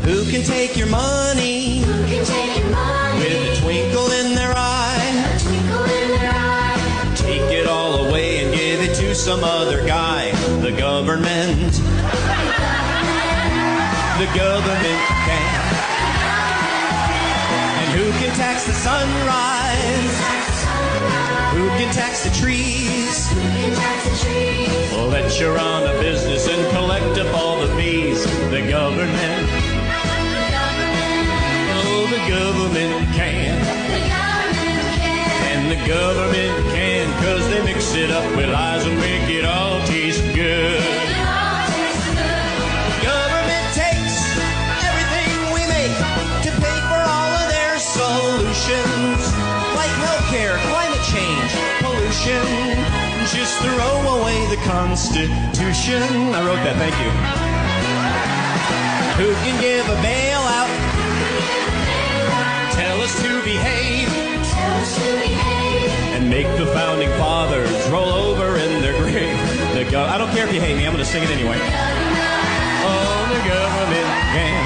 Who can take your money? Who can take your money? With a twinkle in their eye. A twinkle in their eye. Take it all away and give it to some other guy. The government. The government can. And who can tax the sunrise? Who can tax the trees? Who can tax the trees? Well, let you run a business and collect up all the fees. The government. Oh, the government can. The government can. And the government can, 'cause they mix it up with lies and make it all taste good. The government takes everything we make to pay for all of their solutions, like healthcare, climate change, pollution. Just throw away the Constitution. I wrote that, thank you. Who can give a bailout? Tell us to behave. And make the founding fathers roll over in their grave. I don't care if you hate me, I'm going to sing it anyway. Oh, the government can.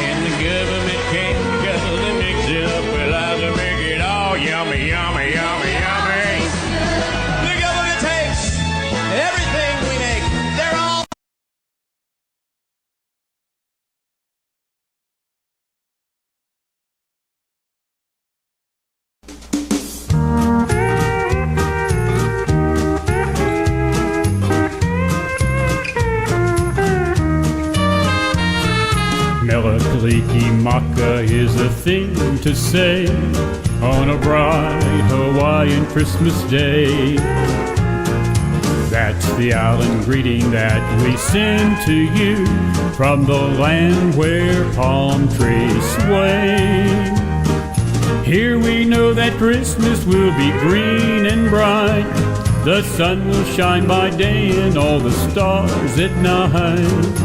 And the government can, because they mix it up with lies and make it all yummy, yummy, yummy, yummy. The government takes everything we make. They're all... Maka is a thing to say on a bright Hawaiian Christmas day. That's the island greeting that we send to you from the land where palm trees sway. Here we know that Christmas will be green and bright. The sun will shine by day and all the stars at night.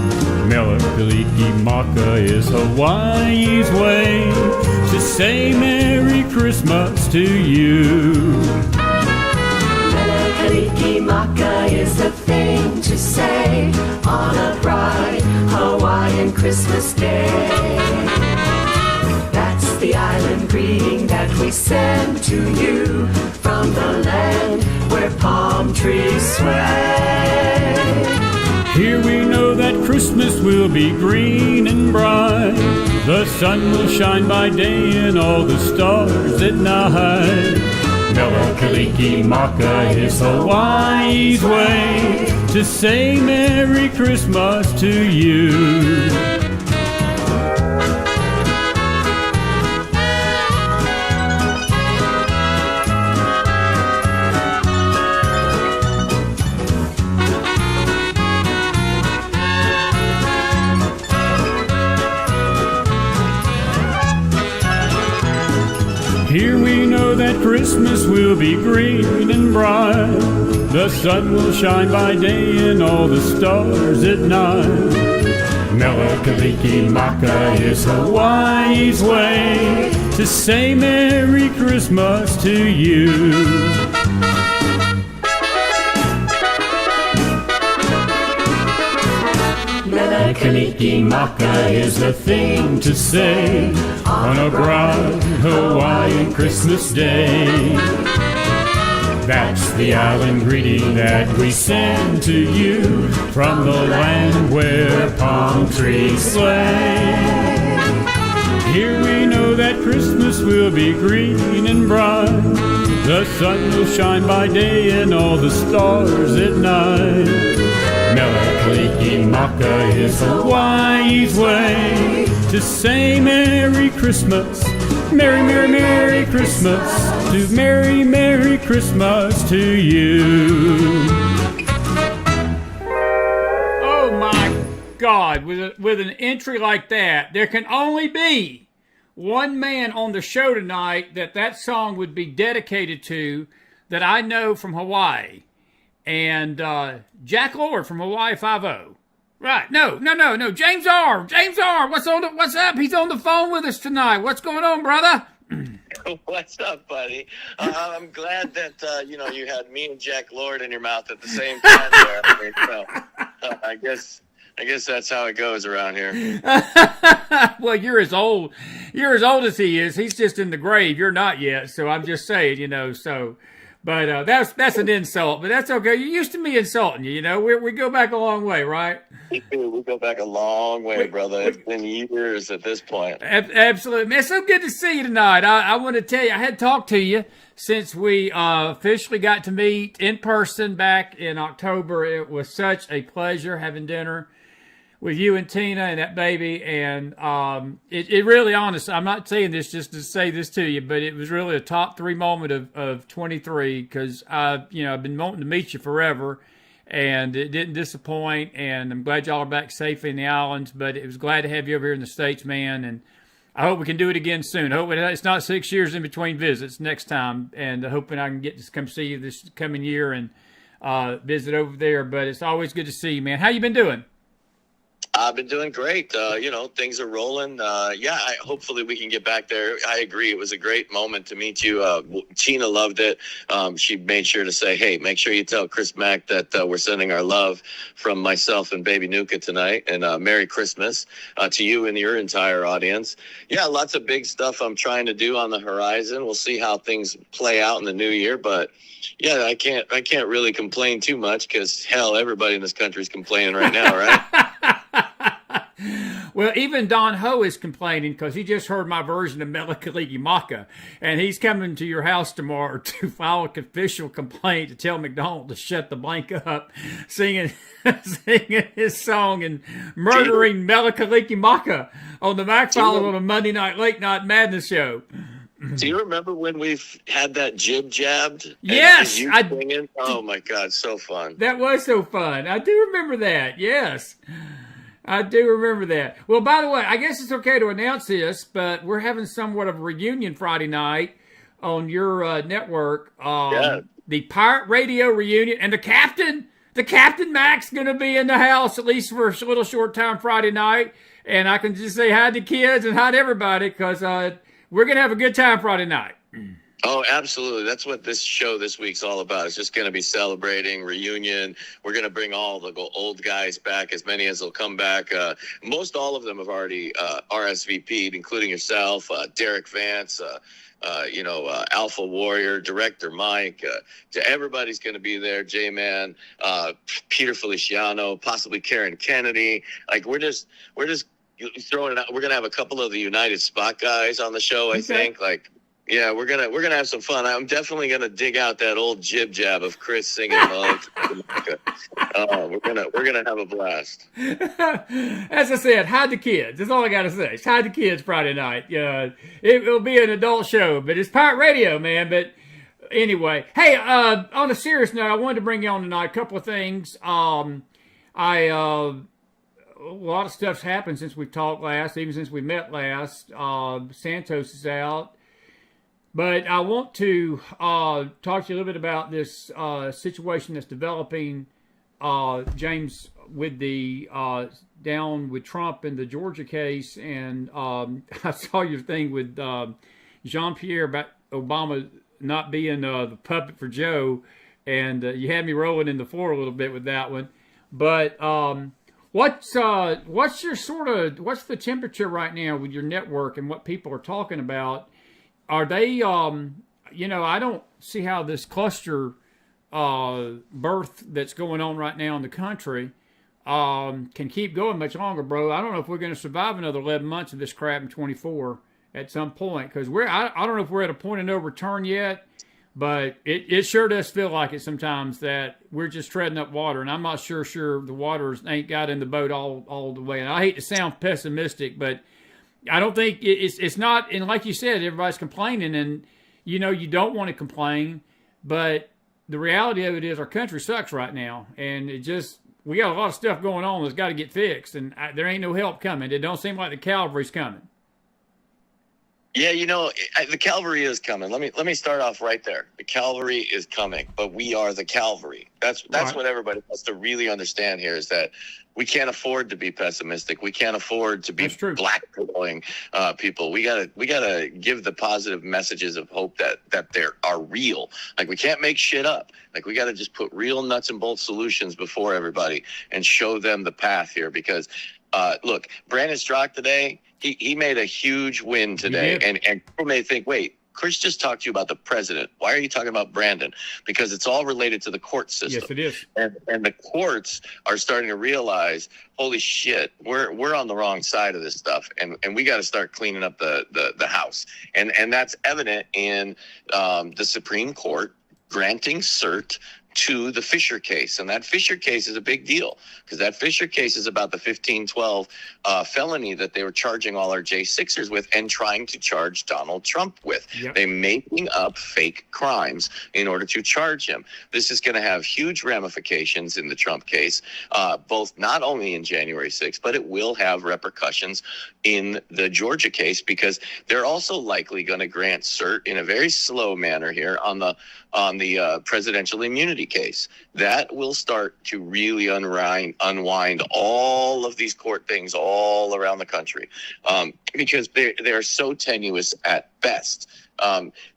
Melikaliki Maka is Hawaii's way to say Merry Christmas to you. Melikaliki Maka is the thing to say on a bright Hawaiian Christmas day. That's the island greeting that we send to you from the land where palm trees sway. Here we know that Christmas will be green and bright. The sun will shine by day and all the stars at night. Melikaliki Maka is Hawaii's way to say Merry Christmas to you. Here we know that Christmas will be green and bright. The sun will shine by day and all the stars at night. Melikaliki Maka is Hawaii's way to say Merry Christmas to you. Melikaliki Maka is the thing to say on a bright Hawaiian Christmas day. That's the island greeting that we send to you from the land where palm trees sway. Here we know that Christmas will be green and bright. The sun will shine by day and all the stars at night. Melikaliki Maka is Hawaii's way to say Merry Christmas, Merry, Merry, Merry Christmas, to Merry, Merry Christmas to you. Oh my God, with an entry like that, there can only be one man on the show tonight that song would be dedicated to that I know from Hawaii. And Jack Lord from Hawaii 5-0. Right. No. James R. What's up? He's on the phone with us tonight. What's going on, brother? What's up, buddy? I'm glad that, you had me and Jack Lord in your mouth at the same time there. I guess I guess that's how it goes around here. Well, you're as old as he is. He's just in the grave. You're not yet. So I'm just saying, so, but that's an insult, but that's okay. You're used to me insulting you, we go back a long way, right? We go back a long way, brother. It's been years at this point. Absolutely. Man, it's so good to see you tonight. I want to tell you, I had talked to you since we officially got to meet in person back in October. It was such a pleasure having dinner with you and Tina and that baby. And it really, honest, I'm not saying this just to say this to you, but it was really a top 3 moment of 23 because I've been wanting to meet you forever. And it didn't disappoint, and I'm glad y'all are back safely in the islands, but it was glad to have you over here in the States, man, and I hope we can do it again soon. I hope it's not 6 years in between visits next time, and hoping I can get to come see you this coming year and visit over there, but it's always good to see you, man. How you been doing? I've been doing great. Things are rolling. Hopefully we can get back there. I agree. It was a great moment to meet you. Tina loved it. She made sure to say, hey, make sure you tell Chris Mack that we're sending our love from myself and baby Nuka tonight. And Merry Christmas to you and your entire audience. Yeah, lots of big stuff I'm trying to do on the horizon. We'll see how things play out in the new year. But yeah, I can't really complain too much because, hell, everybody in this country is complaining right now, right? Well, even Don Ho is complaining because he just heard my version of Mele Kalikimaka, and he's coming to your house tomorrow to file an official complaint to tell McDonald to shut the blank up, singing his song and murdering Mele Kalikimaka on the McFiles on a Monday night late night madness show. Do you remember when we've had that jib jabbed? Yes. Singing? Oh my God, so fun. That was so fun. I do remember that. Yes. I do remember that. Well, by the way, I guess it's okay to announce this, but we're having somewhat of a reunion Friday night on your network. The Pirate Radio reunion, and the Captain Mac's going to be in the house at least for a little short time Friday night. And I can just say hi to kids and hi to everybody because we're going to have a good time Friday night. Oh, absolutely. That's what this show this week's all about. It's just going to be celebrating, reunion. We're going to bring all the old guys back, as many as will come back. Most all of them have already RSVP'd, including yourself, Derek Vance, Alpha Warrior, Director Mike. Everybody's going to be there. J-Man, Peter Feliciano, possibly Karen Kennedy. Like we're just throwing it out. We're going to have a couple of the United Spot guys on the show, I think. Yeah, we're gonna have some fun. I'm definitely gonna dig out that old jib jab of Chris singing love. We're gonna have a blast. As I said, hide the kids. That's all I gotta say. It's hide the kids Friday night. It'll be an adult show, but it's Pirate Radio, man. But anyway, hey, on a serious note, I wanted to bring you on tonight. A couple of things. A lot of stuff's happened since we talked last, even since we met last. Santos is out. But I want to talk to you a little bit about this situation that's developing, James, with the down with Trump in the Georgia case. And I saw your thing with Jean-Pierre about Obama not being the puppet for Joe. And you had me rolling in the floor a little bit with that one. But what's the temperature right now with your network and what people are talking about? Are they, I don't see how this cluster birth that's going on right now in the country can keep going much longer, bro. I don't know if we're going to survive another 11 months of this crap in 24 at some point, because I don't know if we're at a point of no return yet, but it sure does feel like it sometimes that we're just treading up water, and I'm not sure the waters ain't got in the boat all the way. And I hate to sound pessimistic, but I don't think it's not, and like you said, everybody's complaining, and you don't want to complain, but the reality of it is our country sucks right now, and we got a lot of stuff going on that's got to get fixed, and there ain't no help coming. It don't seem like the cavalry's coming. Yeah, the cavalry is coming. Let me start off right there. The cavalry is coming, but we are the cavalry. That's Right. what everybody has to really understand here, is that we can't afford to be pessimistic. We can't afford to be That's true. blackballing people. We gotta give the positive messages of hope that they are real. Like, we can't make shit up. Like, we gotta just put real nuts and bolts solutions before everybody and show them the path here. Because look, Brandon Strzok today, he made a huge win today, and people may think, wait, Chris just talked to you about the president. Why are you talking about Brandon? Because it's all related to the court system. Yes, it is. And the courts are starting to realize, holy shit, we're on the wrong side of this stuff, and we got to start cleaning up the house. And that's evident in the Supreme Court granting cert to the Fisher case. And that Fisher case is a big deal, because that Fisher case is about the 1512 felony that they were charging all our J6ers with and trying to charge Donald Trump with. Yep. They're making up fake crimes in order to charge him. This is going to have huge ramifications in the Trump case, both not only in January 6th, but it will have repercussions in the Georgia case, because they're also likely going to grant cert in a very slow manner here on the presidential immunity case. That will start to really unwind all of these court things all around the country, because they're so tenuous at best.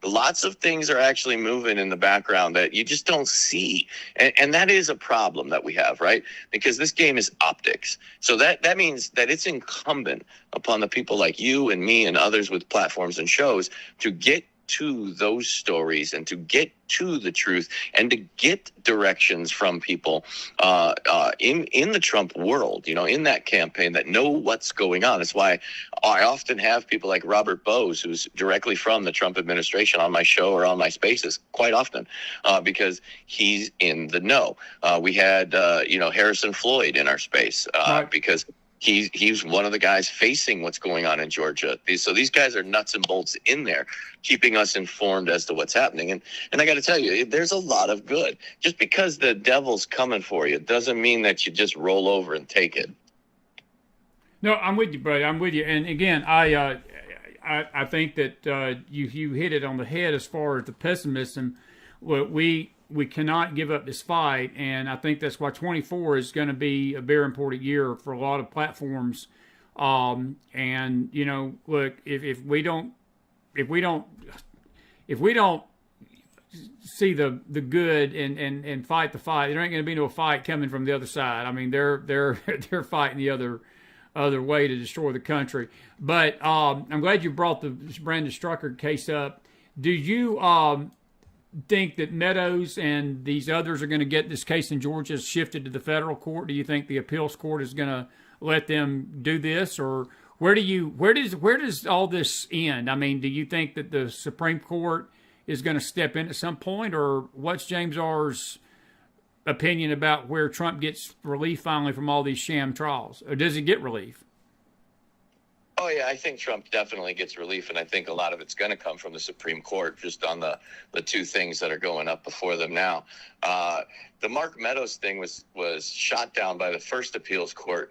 Lots of things are actually moving in the background that you just don't see. And that is a problem that we have, right? Because this game is optics. So that means that it's incumbent upon the people like you and me and others with platforms and shows to get to those stories and to get to the truth and to get directions from people in the Trump world, in that campaign, that know what's going on. That's why I often have people like Robert Bose, who's directly from the Trump administration, on my show or on my spaces quite often, because he's in the know. We had, Harrison Floyd in our space Right. because he's one of the guys facing what's going on in Georgia. So these guys are nuts and bolts in there, keeping us informed as to what's happening. And I got to tell you, there's a lot of good. Just because the devil's coming for you doesn't mean that you just roll over and take it. No, I'm with you, buddy. I'm with you. And again, I think that you hit it on the head as far as the pessimism. We cannot give up this fight, and I think that's why 24 is going to be a very important year for a lot of platforms. And look, if we don't see the good and fight the fight, there ain't going to be no fight coming from the other side. I mean, they're fighting the other way to destroy the country. But I'm glad you brought the Brandon Strucker case up. Do you think that Meadows and these others are going to get this case in Georgia shifted to the federal court? Do you think the appeals court is going to let them do this, or where does all this end? I mean, do you think that the Supreme Court is going to step in at some point, or what's James R.'s opinion about where Trump gets relief finally from all these sham trials, or does he get relief? Oh, yeah, I think Trump definitely gets relief, and I think a lot of it's going to come from the Supreme Court, just on the two things that are going up before them now. The Mark Meadows thing was shot down by the first appeals court,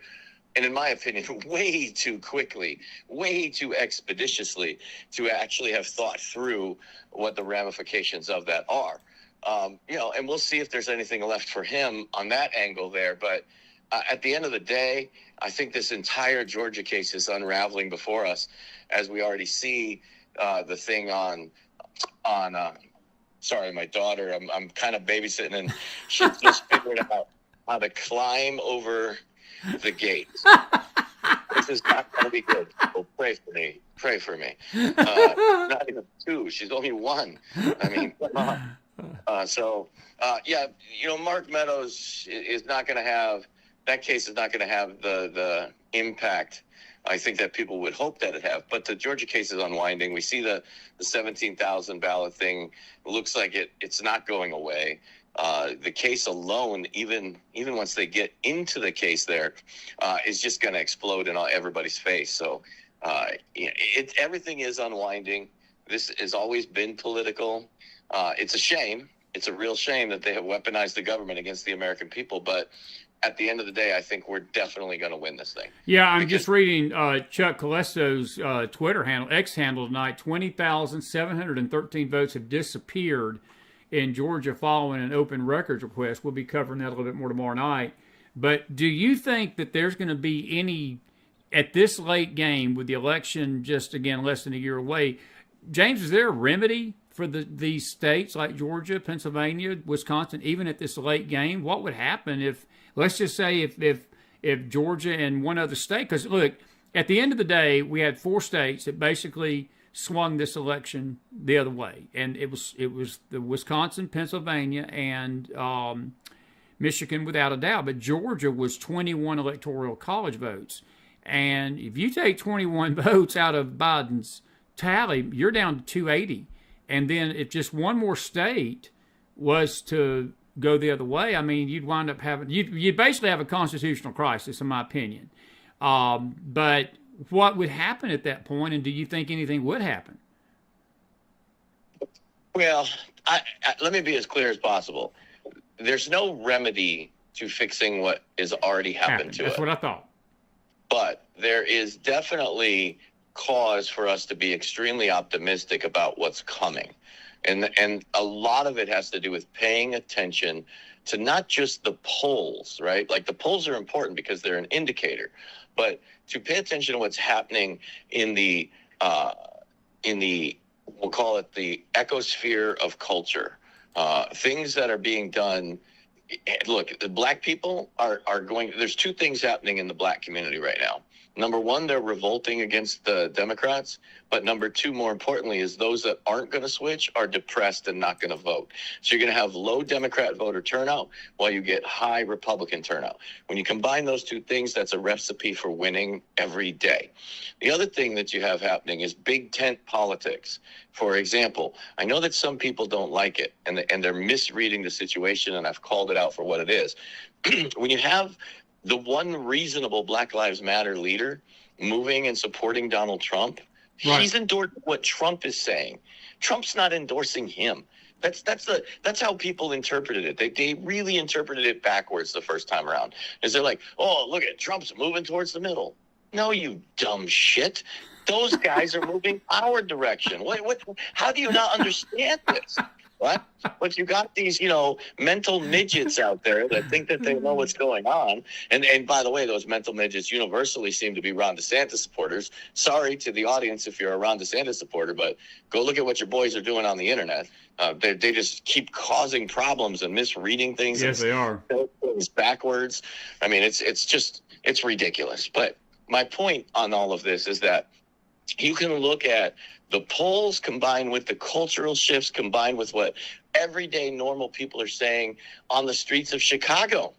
and in my opinion, way too quickly, way too expeditiously to actually have thought through what the ramifications of that are. And we'll see if there's anything left for him on that angle there, but at the end of the day, I think this entire Georgia case is unraveling before us, as we already see the thing on. Sorry, my daughter. I'm kind of babysitting, and she just figured out how to climb over the gate. This is not going to be good. So pray for me. Pray for me. Not even 2. She's only 1. I mean, come on. Mark Meadows is not going to have. That case is not going to have the impact I think that people would hope that it have. But the Georgia case is unwinding. We see the 17,000 ballot thing. It looks like it's not going away. The case alone, even once they get into the case there, is just going to explode in everybody's face. So everything is unwinding. This has always been political. It's a shame. It's a real shame that they have weaponized the government against the American people. But at the end of the day, I think we're definitely going to win this thing. Yeah, I'm just reading Chuck Calesto's Twitter handle, X handle tonight. 20,713 votes have disappeared in Georgia following an open records request. We'll be covering that a little bit more tomorrow night. But do you think that there's going to be any, at this late game with the election just, again, less than a year away, James, is there a remedy for these states like Georgia, Pennsylvania, Wisconsin, even at this late game? What would happen if, let's just say, if Georgia and one other state, because look, at the end of the day, we had 4 states that basically swung this election the other way, and it was the Wisconsin, Pennsylvania, and Michigan without a doubt, but Georgia was 21 electoral college votes, and if you take 21 votes out of Biden's tally, you're down to 280. And then if just one more state was to go the other way, I mean, you'd wind up having, you'd basically have a constitutional crisis, in my opinion. But what would happen at that point, and do you think anything would happen? Well, let me be as clear as possible. There's no remedy to fixing what is already happened to That's it. what I thought. But there is definitely cause for us to be extremely optimistic about what's coming. And a lot of it has to do with paying attention to not just the polls, right? Like the polls are important because they're an indicator, but to pay attention to what's happening in the we'll call it the ecosphere of culture, things that are being done. Look, the black people are going, there's 2 things happening in the black community right now. Number 1, they're revolting against the Democrats. But number 2, more importantly, is those that aren't going to switch are depressed and not going to vote. So you're going to have low Democrat voter turnout while you get high Republican turnout. When you combine those 2 things, that's a recipe for winning every day. The other thing that you have happening is big tent politics. For example, I know that some people don't like it, and they're misreading the situation, and I've called it out for what it is. When you have the one reasonable Black Lives Matter leader moving and supporting Donald Trump, right, he's endorsing what Trump is saying. Trump's not endorsing him. That's how people interpreted it. They really interpreted it backwards the first time around. Is they're like, oh, look at Trump's moving towards the middle. No, you dumb shit. Those guys are moving our direction. What? How do you not understand this? What? But you got these, mental midgets out there that think that they know what's going on. And by the way, those mental midgets universally seem to be Ron DeSantis supporters. Sorry to the audience if you're a Ron DeSantis supporter, but go look at what your boys are doing on the internet. They just keep causing problems and misreading things. Yes, they are. Things backwards. I mean, it's ridiculous. But my point on all of this is that you can look at the polls combined with the cultural shifts, combined with what everyday normal people are saying on the streets of Chicago.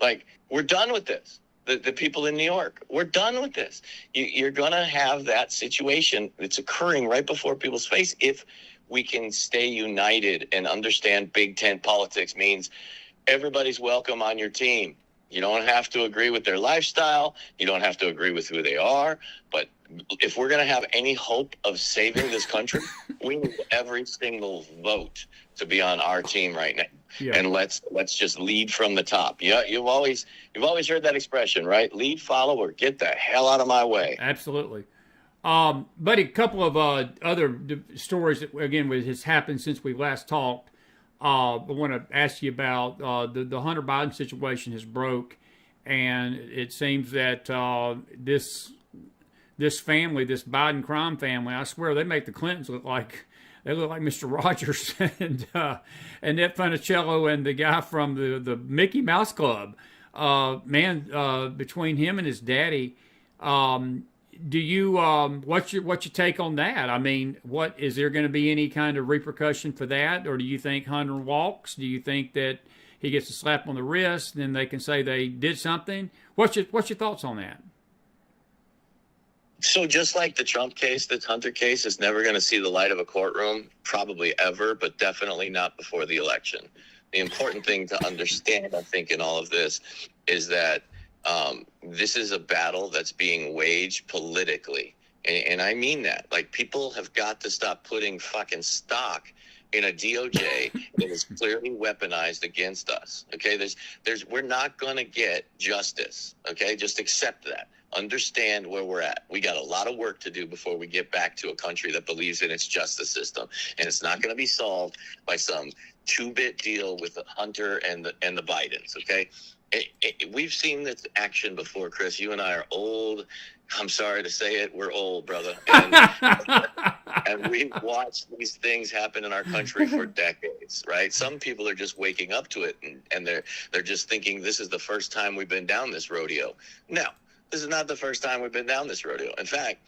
Like, we're done with this. The people in New York, we're done with this. You're going to have that situation that's occurring right before people's face if we can stay united and understand big tent politics means everybody's welcome on your team. You don't have to agree with their lifestyle. You don't have to agree with who they are. But if we're going to have any hope of saving this country, we need every single vote to be on our team right now. Yeah. And let's just lead from the top. Yeah, you've always heard that expression, right? Lead, follow, or get the hell out of my way. Absolutely. But a couple of other stories that, again, has happened since we last talked. I want to ask you about the Hunter Biden situation has broke, and it seems that this family, this Biden crime family, I swear they make the Clintons look like Mr. Rogers and Annette Funicello and the guy from the Mickey Mouse Club. Between him and his daddy, do you what's your take on that? I mean, what is there going to be any kind of repercussion for that, or do you think Hunter walks? Do you think that he gets a slap on the wrist, then they can say they did something? What's your thoughts on that? So just like the Trump case, the Hunter case is never going to see the light of a courtroom, probably ever, but definitely not before the election. The important thing to understand, I think, in all of this is that this is a battle that's being waged politically. And I mean that. Like, people have got to stop putting fucking stock in a DOJ that is clearly weaponized against us. Okay, we're not going to get justice. Okay, just accept that. Understand where we're at. We got a lot of work to do before we get back to a country that believes in its justice system, and it's not going to be solved by some 2-bit deal with Hunter and the Bidens. Okay, we've seen this action before, Chris. You and I are old. I'm sorry to say it. We're old, brother. And we've watched these things happen in our country for decades, right? Some people are just waking up to it, and they're just thinking this is the first time we've been down this rodeo. No, this is not the first time we've been down this rodeo. In fact,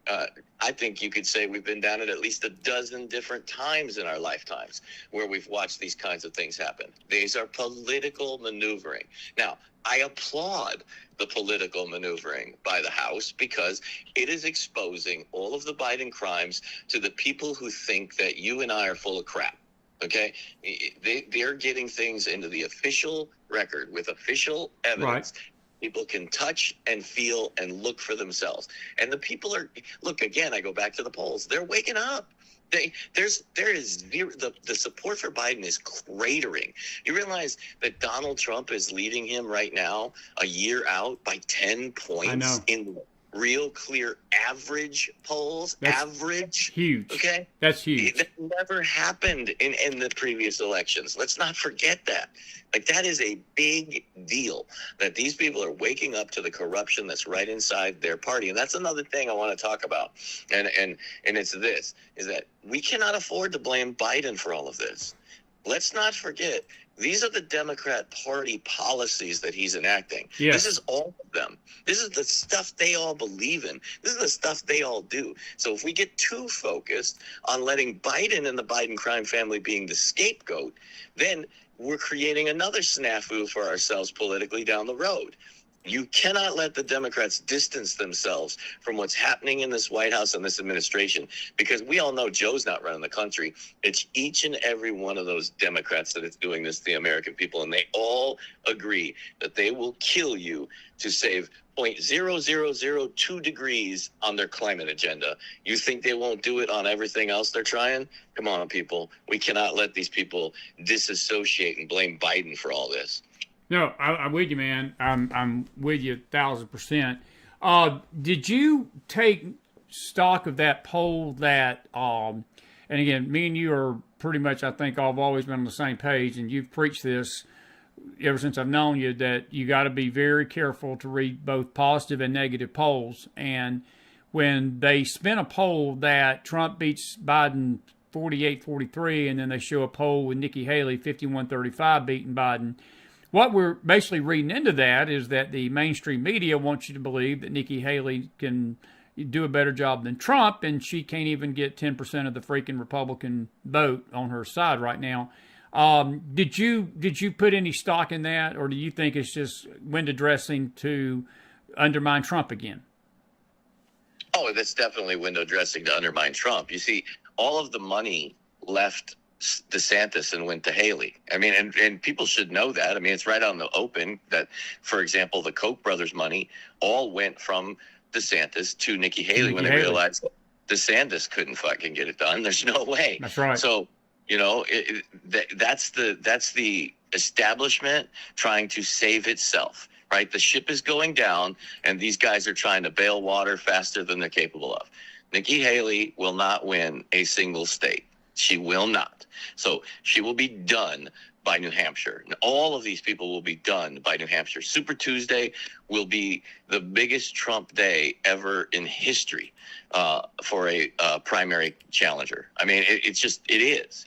I think you could say we've been down it at least a dozen different times in our lifetimes where we've watched these kinds of things happen. These are political maneuvering. Now, I applaud the political maneuvering by the House because it is exposing all of the Biden crimes to the people who think that you and I are full of crap. Okay? They're getting things into the official record with official evidence. Right. People can touch and feel and look for themselves. And the people are, look, again, I go back to the polls. They're waking up. There is zero, the support for Biden is cratering. You realize that Donald Trump is leading him right now a year out by 10 points in real clear average polls. That's average. Huge. Okay. That's huge. That never happened in the previous elections. Let's not forget that. Like, that is a big deal that these people are waking up to the corruption that's right inside their party. And that's another thing I want to talk about. And it's this, is that we cannot afford to blame Biden for all of this. Let's not forget, these are the Democrat Party policies that he's enacting. Yes. This is all of them. This is the stuff they all believe in. This is the stuff they all do. So if we get too focused on letting Biden and the Biden crime family being the scapegoat, then we're creating another snafu for ourselves politically down the road. You cannot let the Democrats distance themselves from what's happening in this White House and this administration, because we all know Joe's not running the country. It's each and every one of those Democrats that is doing this to the American people, and they all agree that they will kill you to save 0.0002 degrees on their climate agenda. You think they won't do it on everything else they're trying? Come on, people. We cannot let these people disassociate and blame Biden for all this. No, I'm with you, man. I'm with you 1,000%. Did you take stock of that poll that, and again, me and you are pretty much, I think, I've always been on the same page, and you've preached this ever since I've known you, that you got to be very careful to read both positive and negative polls. And when they spin a poll that Trump beats Biden 48-43, and then they show a poll with Nikki Haley 51-35 beating Biden, what we're basically reading into that is that the mainstream media wants you to believe that Nikki Haley can do a better job than Trump, and she can't even get 10% of the freaking Republican vote on her side right now. Did you put any stock in that, or do you think it's just window dressing to undermine Trump again? Oh, that's definitely window dressing to undermine Trump. You see, all of the money left DeSantis and went to Haley. I mean, and people should know that. I mean, it's right out in the open that, for example, the Koch brothers' money all went from DeSantis to Nikki Haley when they realized DeSantis couldn't fucking get it done. There's no way. That's right. So, you know, that's the establishment trying to save itself, right? The ship is going down, and these guys are trying to bail water faster than they're capable of. Nikki Haley will not win a single state. She will not. So she will be done by New Hampshire. And all of these people will be done by New Hampshire. Super Tuesday will be the biggest Trump day ever in history for a primary challenger. I mean, it just is.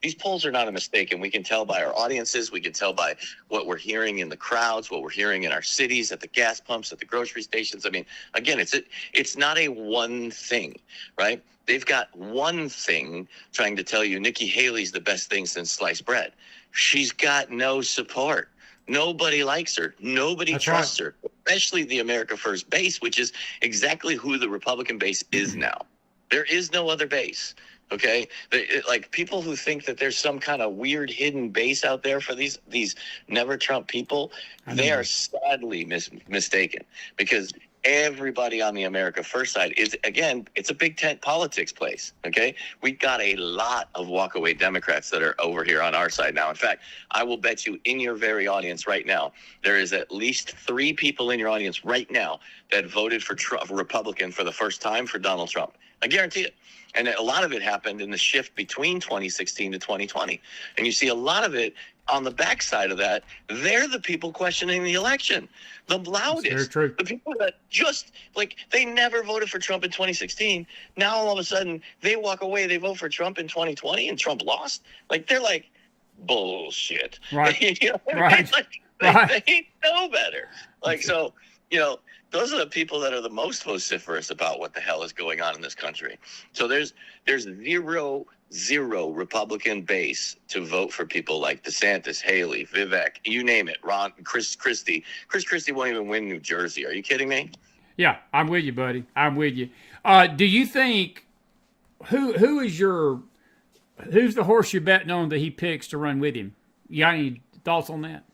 These polls are not a mistake, and we can tell by our audiences. We can tell by what we're hearing in the crowds, what we're hearing in our cities, at the gas pumps, at the grocery stations. I mean, again, it's not a one thing, right? They've got one thing trying to tell you Nikki Haley's the best thing since sliced bread. She's got no support. Nobody likes her. Nobody trusts her, especially the America First base, which is exactly who the Republican base is now. There is no other base. Okay, like people who think that there's some kind of weird hidden base out there for these never Trump people, they are sadly mistaken, because everybody on the America First side is, again, it's a big tent politics place, okay? We got a lot of walkaway Democrats that are over here on our side now. In fact, I will bet you in your very audience right now, there is at least 3 people in your audience right now that voted for Republican for the first time for Donald Trump. I guarantee it. And a lot of it happened in the shift between 2016 to 2020. And you see a lot of it on the backside of that. They're the people questioning the election. The loudest. The people that just, like, they never voted for Trump in 2016. Now, all of a sudden, they walk away. They vote for Trump in 2020 and Trump lost. Like, they're like, bullshit. Right. You know what I Right. mean? Like, they know better. Like, so, you know, those are the people that are the most vociferous about what the hell is going on in this country. So there's zero Republican base to vote for people like DeSantis, Haley, Vivek, you name it, Ron, Chris Christie. Chris Christie won't even win New Jersey. Are you kidding me? Yeah, I'm with you, buddy. I'm with you. Do you think who's the horse you're betting on that he picks to run with him? You got any thoughts on that?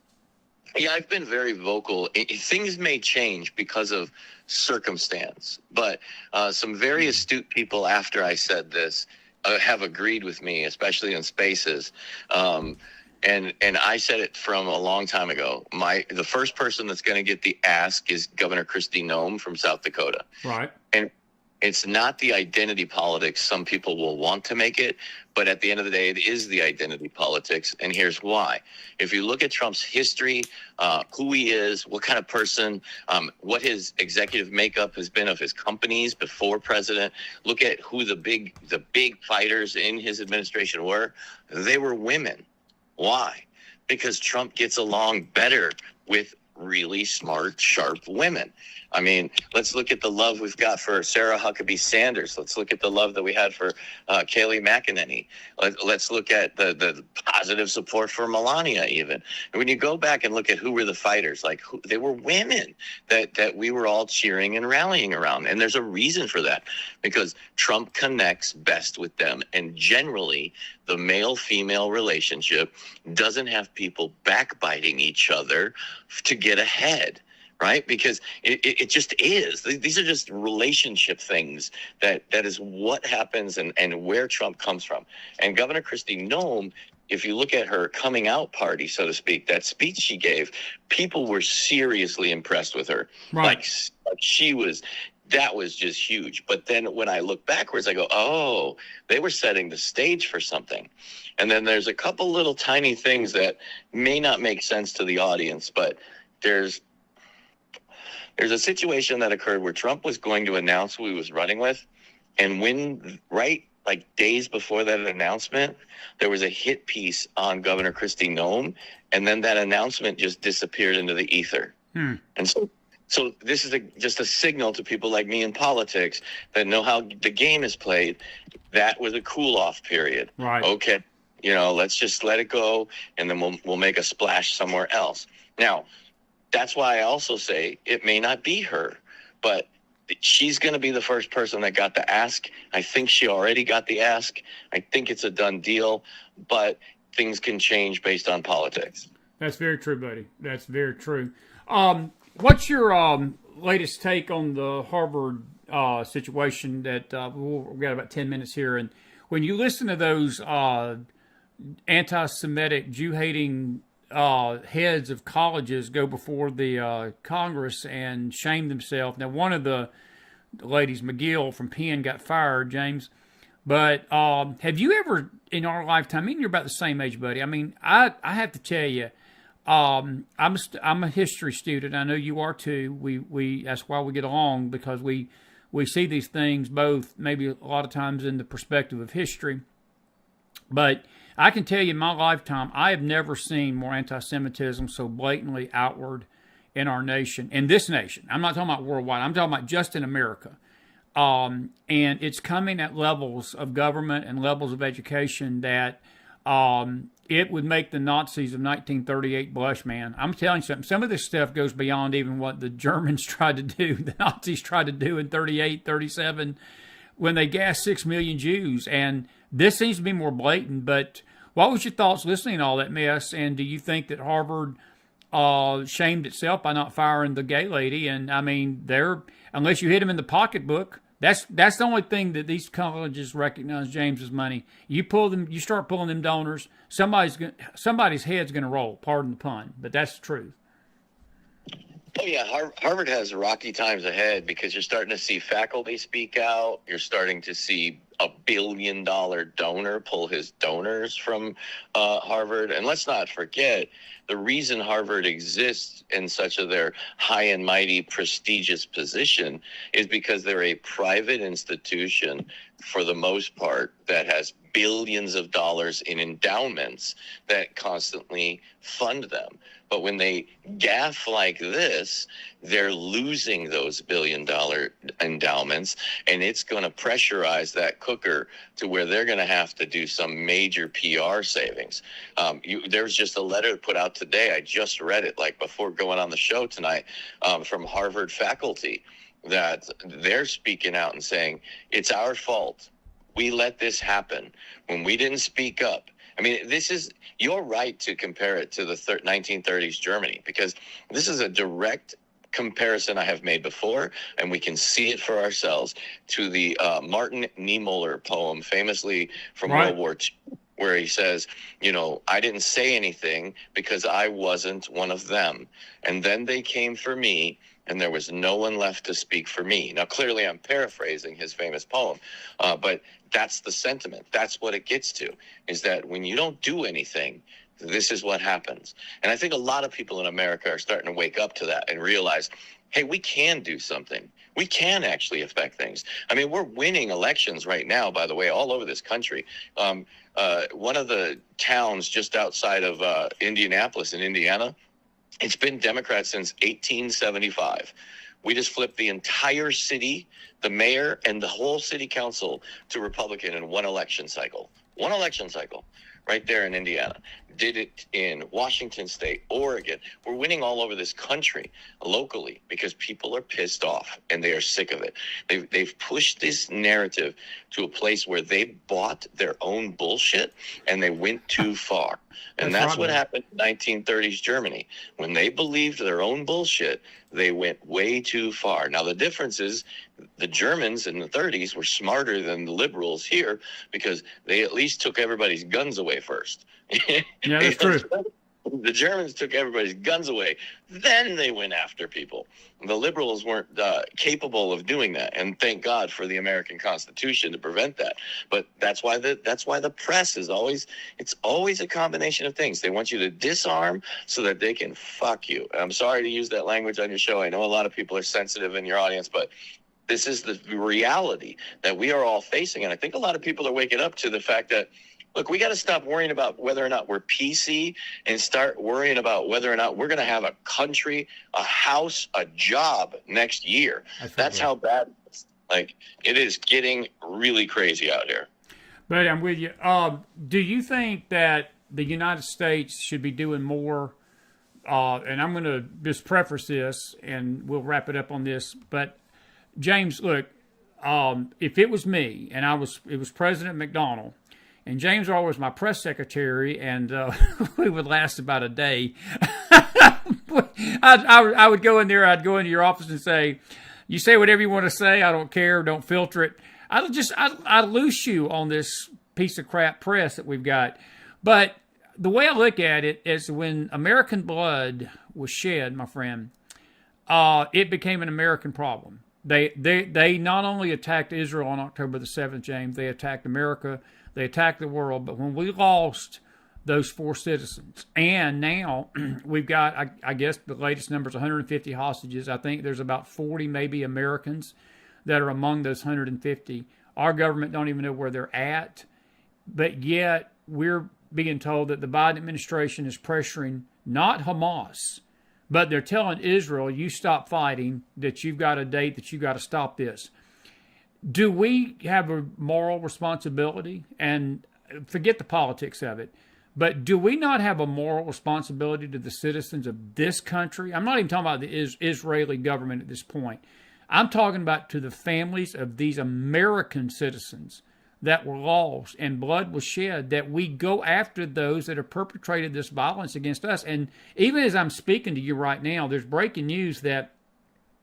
Yeah, I've been very vocal. Things may change because of circumstance, but some very astute people after I said this have agreed with me, especially in spaces. And I said it from a long time ago. The first person that's going to get the ask is Governor Kristi Noem from South Dakota. Right. And it's not the identity politics some people will want to make it, but at the end of the day, it is the identity politics, and here's why. If you look at Trump's history, who he is, what kind of person, what his executive makeup has been of his companies before president, look at who the big fighters in his administration were. They were women. Why? Because Trump gets along better with really smart, sharp women. I mean, let's look at the love we've got for Sarah Huckabee Sanders. Let's look at the love that we had for Kayleigh McEnany. Let's look at the positive support for Melania even. And when you go back and look at who were the fighters, like they were women that we were all cheering and rallying around. And there's a reason for that, because Trump connects best with them. And generally, the male-female relationship doesn't have people backbiting each other to get ahead. Right? Because it just is. These are just relationship things that is what happens and where Trump comes from. And Governor Kristi Noem, if you look at her coming out party, so to speak, that speech she gave, people were seriously impressed with her. Right. Like that was just huge. But then when I look backwards, I go, oh, they were setting the stage for something. And then there's a couple little tiny things that may not make sense to the audience, but there's a situation that occurred where Trump was going to announce who he was running with. And like days before that announcement, there was a hit piece on Governor Kristi Noem. And then that announcement just disappeared into the ether. And so this is just a signal to people like me in politics that know how the game is played. That was a cool off period. Right. Okay. Let's just let it go. And then we'll make a splash somewhere else. Now, that's why I also say it may not be her, but she's going to be the first person that got the ask. I think she already got the ask. I think it's a done deal, but things can change based on politics. That's very true, buddy. That's very true. What's your latest take on the Harvard situation that we've got about 10 minutes here? And when you listen to those anti-Semitic, Jew-hating heads of colleges go before the Congress and shame themselves. Now, one of the ladies, McGill from Penn, got fired, James. But have you ever, in our lifetime, I mean, you're about the same age, buddy. I mean, I have to tell you, I'm a history student. I know you are too. We that's why we get along, because we see these things both maybe a lot of times in the perspective of history. But I can tell you in my lifetime, I have never seen more anti-Semitism so blatantly outward in our nation, in this nation. I'm not talking about worldwide. I'm talking about just in America. And it's coming at levels of government and levels of education that it would make the Nazis of 1938 blush, man. I'm telling you something. Some of this stuff goes beyond even what the Germans tried to do, the Nazis tried to do in 38, 37, when they gassed 6 million Jews. And this seems to be more blatant, but what was your thoughts listening to all that mess? And do you think that Harvard shamed itself by not firing the gay lady. And I mean, unless you hit them in the pocketbook, that's the only thing that these colleges recognize, James, is money. You start pulling them donors, somebody's head's going to roll. Pardon the pun, but that's the truth. Oh, yeah. Harvard has rocky times ahead because you're starting to see faculty speak out. You're starting to see a $1 billion donor pull his donors from Harvard. And let's not forget, the reason Harvard exists in such their high and mighty prestigious position is because they're a private institution, for the most part, that has billions of dollars in endowments that constantly fund them. But when they gaffe like this, they're losing those $1 billion endowments, and it's going to pressurize that cooker to where they're going to have to do some major PR savings. There was just a letter put out today. I just read it like before going on the show tonight from Harvard faculty that they're speaking out and saying, it's our fault. We let this happen when we didn't speak up. I mean, you're right to compare it to the 1930s Germany, because this is a direct comparison I have made before, and we can see it for ourselves, to the Martin Niemöller poem, famously from World War II, where he says, I didn't say anything because I wasn't one of them. And then they came for me, and there was no one left to speak for me. Now, clearly, I'm paraphrasing his famous poem, but that's the sentiment. That's what it gets to, is that when you don't do anything, this is what happens. And I think a lot of people in America are starting to wake up to that and realize, hey, we can do something. We can actually affect things. I mean, we're winning elections right now, by the way, all over this country. One of the towns just outside of Indianapolis in Indiana, it's been Democrat since 1875. We just flipped the entire city, the mayor, and the whole city council to Republican in one election cycle. One election cycle right there in Indiana. Did it in Washington State, Oregon. We're winning all over this country locally because people are pissed off and they are sick of it. They've pushed this narrative to a place where they bought their own bullshit and they went too far. And that's what happened in 1930s Germany. When they believed their own bullshit, they went way too far. Now, the difference is the Germans in the 30s were smarter than the liberals here because they at least took everybody's guns away first. Yeah, that's true. The Germans took everybody's guns away. Then they went after people. The liberals weren't capable of doing that, and thank God for the American Constitution to prevent that. But that's why the press is always a combination of things. They want you to disarm so that they can fuck you. And I'm sorry to use that language on your show. I know a lot of people are sensitive in your audience, but this is the reality that we are all facing. And I think a lot of people are waking up to the fact that, look, we got to stop worrying about whether or not we're PC and start worrying about whether or not we're going to have a country, a house, a job next year. That's how bad it is. Like, it is getting really crazy out here. But I'm with you. Do you think that the United States should be doing more? And I'm going to just preface this, and we'll wrap it up on this. But, James, look, if it was me and it was President McDonald, and James Earl was my press secretary, and we would last about a day. I would go in there. I'd go into your office and say, "You say whatever you want to say. I don't care. Don't filter it." I'd loose you on this piece of crap press that we've got. But the way I look at it is, when American blood was shed, my friend, it became an American problem. They not only attacked Israel on October the 7th, James. They attacked America. They attacked the world. But when we lost those 4 citizens, and now we've got, I guess the latest number is 150 hostages. I think there's about 40 maybe Americans that are among those 150. Our government don't even know where they're at. But yet we're being told that the Biden administration is pressuring not Hamas, but they're telling Israel, you stop fighting, that you've got a date, that you've got to stop this. Do we have a moral responsibility? And forget the politics of it, but do we not have a moral responsibility to the citizens of this country? I'm not even talking about the Israeli government at this point. I'm talking about to the families of these American citizens that were lost and blood was shed, that we go after those that have perpetrated this violence against us. And even as I'm speaking to you right now, there's breaking news that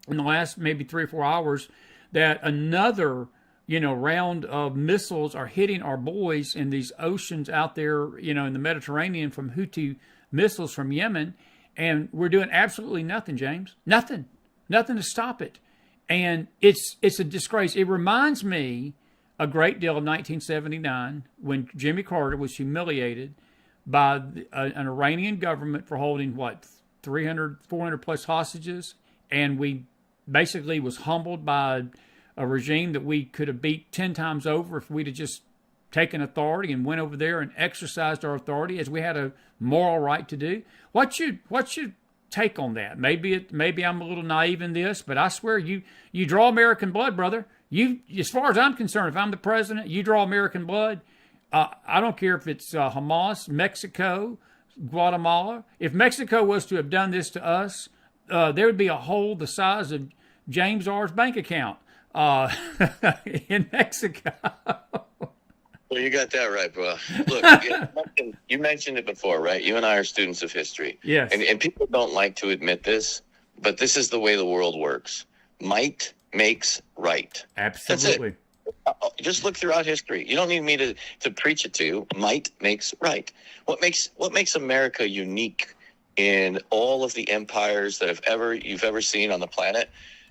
in the last maybe 3 or 4 hours, that another, round of missiles are hitting our boys in these oceans out there, in the Mediterranean from Houthi missiles from Yemen. And we're doing absolutely nothing, James. Nothing to stop it. And it's a disgrace. It reminds me a great deal of 1979 when Jimmy Carter was humiliated by an Iranian government for holding, 300, 400 plus hostages. And we basically was humbled by a regime that we could have beat 10 times over if we'd have just taken authority and went over there and exercised our authority as we had a moral right to do. What's your take on that? Maybe I'm a little naive in this, but I swear you draw American blood, brother. You, as far as I'm concerned, if I'm the president, you draw American blood. I don't care if it's Hamas, Mexico, Guatemala. If Mexico was to have done this to us, there would be a hole the size of James R.'s bank account in Mexico. Well, you got that right, bro. Look, you mentioned it before, right? You and I are students of history. Yes. And people don't like to admit this, but this is the way the world works. Might makes right. Absolutely. That's it. Just look throughout history. You don't need me to preach it to you. Might makes right. What makes America unique in all of the empires that you've ever seen on the planet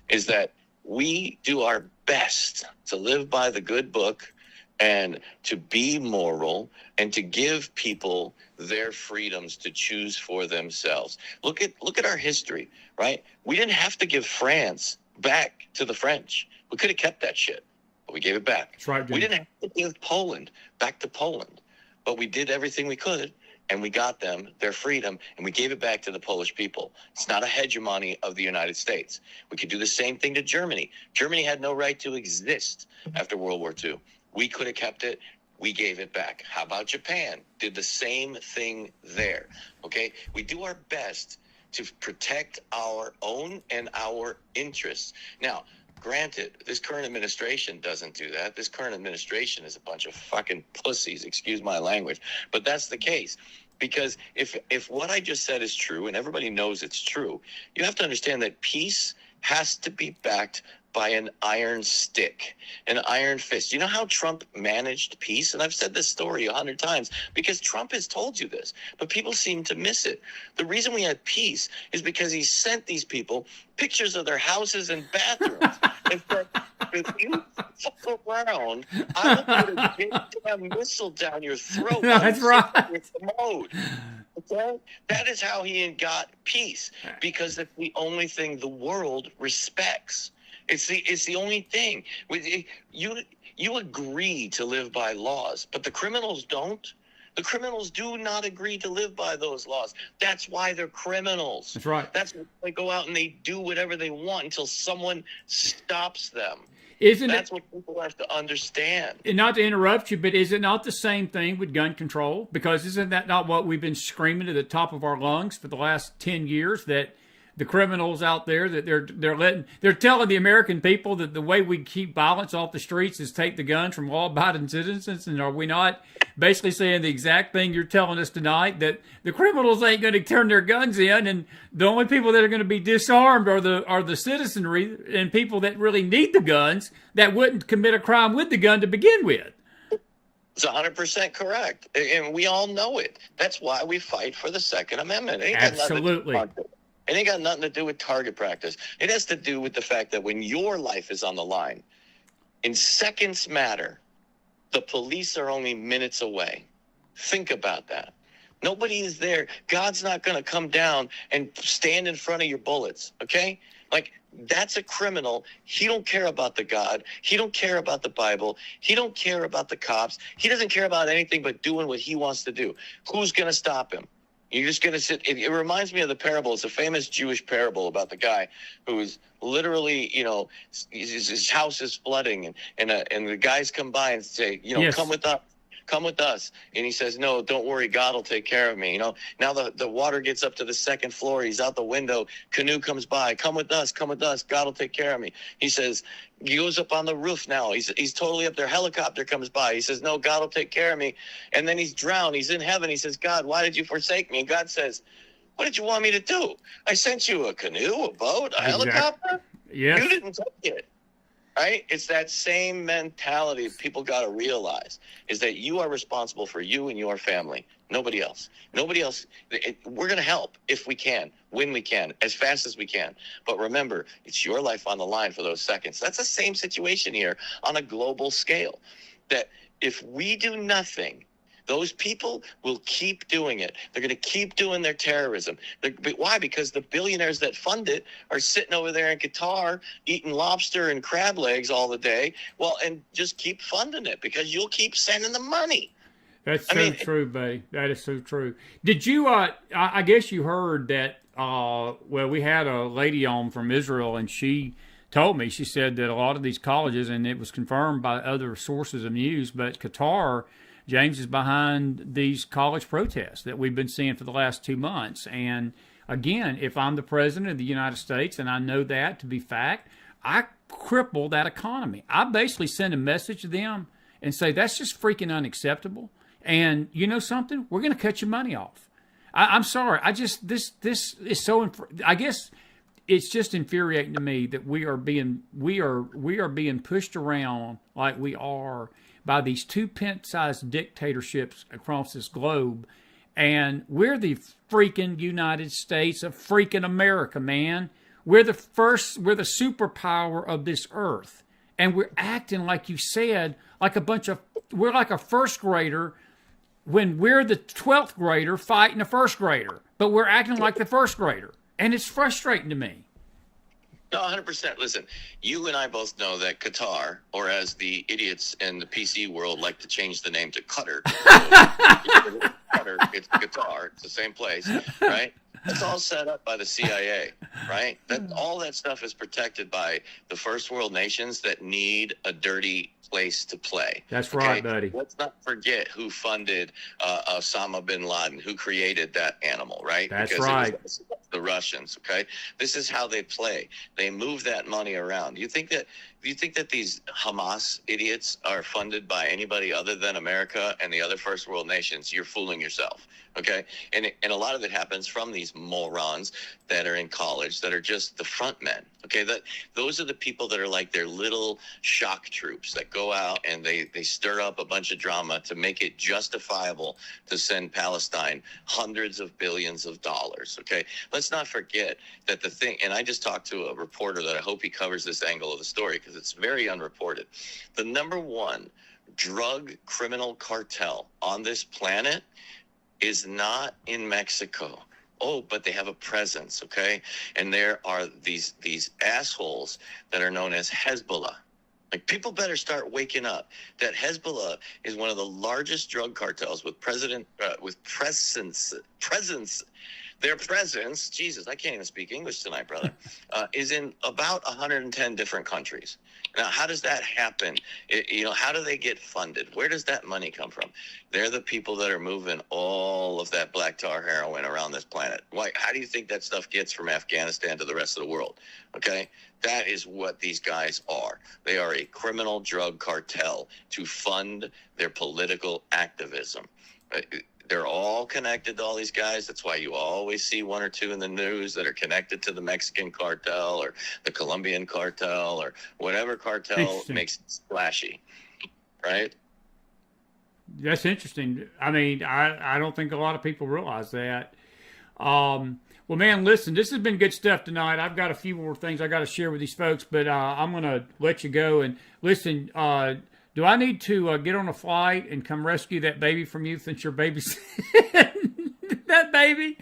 is that we do our best to live by the good book and to be moral and to give people their freedoms to choose for themselves. Look at our history, right? We didn't have to give France back to the French. We could have kept that shit, but we gave it back. That's right, Jim. We didn't have to give Poland back to Poland, but we did everything we could, and we got them their freedom, and we gave it back to the Polish people. It's not a hegemony of the United States. We could do the same thing to Germany. Germany had no right to exist after World War II. We could have kept it. We gave it back. How about Japan? Did the same thing there. Okay? We do our best to protect our own and our interests. Now, granted, this current administration doesn't do that. This current administration is a bunch of fucking pussies, excuse my language. But that's the case. Because if what I just said is true, and everybody knows it's true, you have to understand that peace has to be backed by an iron stick, an iron fist. You know how Trump managed peace? And I've said this story 100 times because Trump has told you this, but people seem to miss it. The reason we had peace is because he sent these people pictures of their houses and bathrooms. And said, if you fuck around, I will put a damn missile down your throat. That's right. With the mode. Okay? That is how he got peace, because it's the only thing the world respects. It's the only thing. You agree to live by laws, but the criminals don't. The criminals do not agree to live by those laws. That's why they're criminals. That's right. That's why they go out and they do whatever they want until someone stops them. That's what people have to understand. And not to interrupt you, but is it not the same thing with gun control? Because isn't that not what we've been screaming at the top of our lungs for the last 10 years, that the criminals out there, that they're telling the American people that the way we keep violence off the streets is take the guns from law-abiding citizens? And are we not basically saying the exact thing you're telling us tonight, that the criminals ain't going to turn their guns in, and the only people that are going to be disarmed are the citizenry and people that really need the guns, that wouldn't commit a crime with the gun to begin with? It's 100% correct, and we all know it. That's why we fight for the Second Amendment. Absolutely. It ain't got nothing to do with target practice. It has to do with the fact that when your life is on the line, in seconds matter, the police are only minutes away. Think about that. Nobody is there. God's not going to come down and stand in front of your bullets, okay? Like, that's a criminal. He don't care about the God. He don't care about the Bible. He don't care about the cops. He doesn't care about anything but doing what he wants to do. Who's going to stop him? You're just going to sit. It reminds me of the parable. It's a famous Jewish parable about the guy who's literally, his house is flooding, and the guys come by and say, Yes. Come with us. come with us. And he says, no, don't worry, God will take care of me. You know, now the water gets up to the second floor. He's out the window. Canoe comes by. Come with us. God will take care of me. He says, he goes up on the roof now. He's totally up there. Helicopter comes by. He says, no, God will take care of me. And then he's drowned. He's in heaven. He says, God, why did you forsake me? And God says, what did you want me to do? I sent you a canoe, a boat, a helicopter. Yes. You didn't take it. Right? It's that same mentality people got to realize, is that you are responsible for you and your family. Nobody else. Nobody else. We're going to help if we can, when we can, as fast as we can. But remember, it's your life on the line for those seconds. That's the same situation here on a global scale, that if we do nothing, those people will keep doing it. They're going to keep doing their terrorism. Why? Because the billionaires that fund it are sitting over there in Qatar eating lobster and crab legs all the day. Well, and just keep funding it because you'll keep sending them money. That's so true, buddy. That is so true. Did you, I guess you heard that, well, we had a lady on from Israel, and she told me, she said that a lot of these colleges, and it was confirmed by other sources of news, but Qatar, James, is behind these college protests that we've been seeing for the last 2 months. And again, if I'm the president of the United States and I know that to be fact, I cripple that economy. I basically send a message to them and say, that's just freaking unacceptable. And you know something? We're going to cut your money off. I'm sorry. This is so, I guess it's just infuriating to me that we are being pushed around like we are by these 2-pence-sized dictatorships across this globe, and we're the freaking United States of freaking America, man. We're the superpower of this earth, and we're acting, like you said, like we're like a first grader when we're the 12th grader fighting a first grader, but we're acting like the first grader, and it's frustrating to me. No, 100%. Listen, you and I both know that Qatar, or as the idiots in the PC world like to change the name to Qatar, Qatar, it's Qatar, it's the same place, right? It's all set up by the CIA, right? All that stuff is protected by the first world nations that need a dirty place to play. That's right, buddy. Let's not forget who funded Osama bin Laden, who created that animal, right? That's because right. It was the Russians, okay? This is how they play. They move that money around. Do you think that these Hamas idiots are funded by anybody other than America and the other first world nations? You're fooling yourself, okay? And a lot of it happens from these morons that are in college that are just the front men, okay? Those are the people that are like their little shock troops that go out and they stir up a bunch of drama to make it justifiable to send Palestine hundreds of billions of dollars, okay? Let's not forget that the thing, and I just talked to a reporter that I hope he covers this angle of the story because it's very unreported. The number one drug criminal cartel on this planet is not in Mexico. Oh, but they have a presence, okay? And there are these assholes that are known as Hezbollah. Like, people better start waking up that Hezbollah is one of the largest drug cartels with presence. Their presence, Jesus, I can't even speak English tonight, brother, is in about 110 different countries. Now, how does that happen? How do they get funded? Where does that money come from? They're the people that are moving all of that black tar heroin around this planet. Why? How do you think that stuff gets from Afghanistan to the rest of the world? Okay? That is what these guys are. They are a criminal drug cartel to fund their political activism. They're all connected to all these guys. That's why you always see one or two in the news that are connected to the Mexican cartel or the Colombian cartel or whatever cartel makes it splashy, right? That's interesting. I mean, I don't think a lot of people realize that. Well, man, listen, this has been good stuff tonight. I've got a few more things I got to share with these folks, but I'm going to let you go. And listen, do I need to get on a flight and come rescue that baby from you since you're babysitting that baby?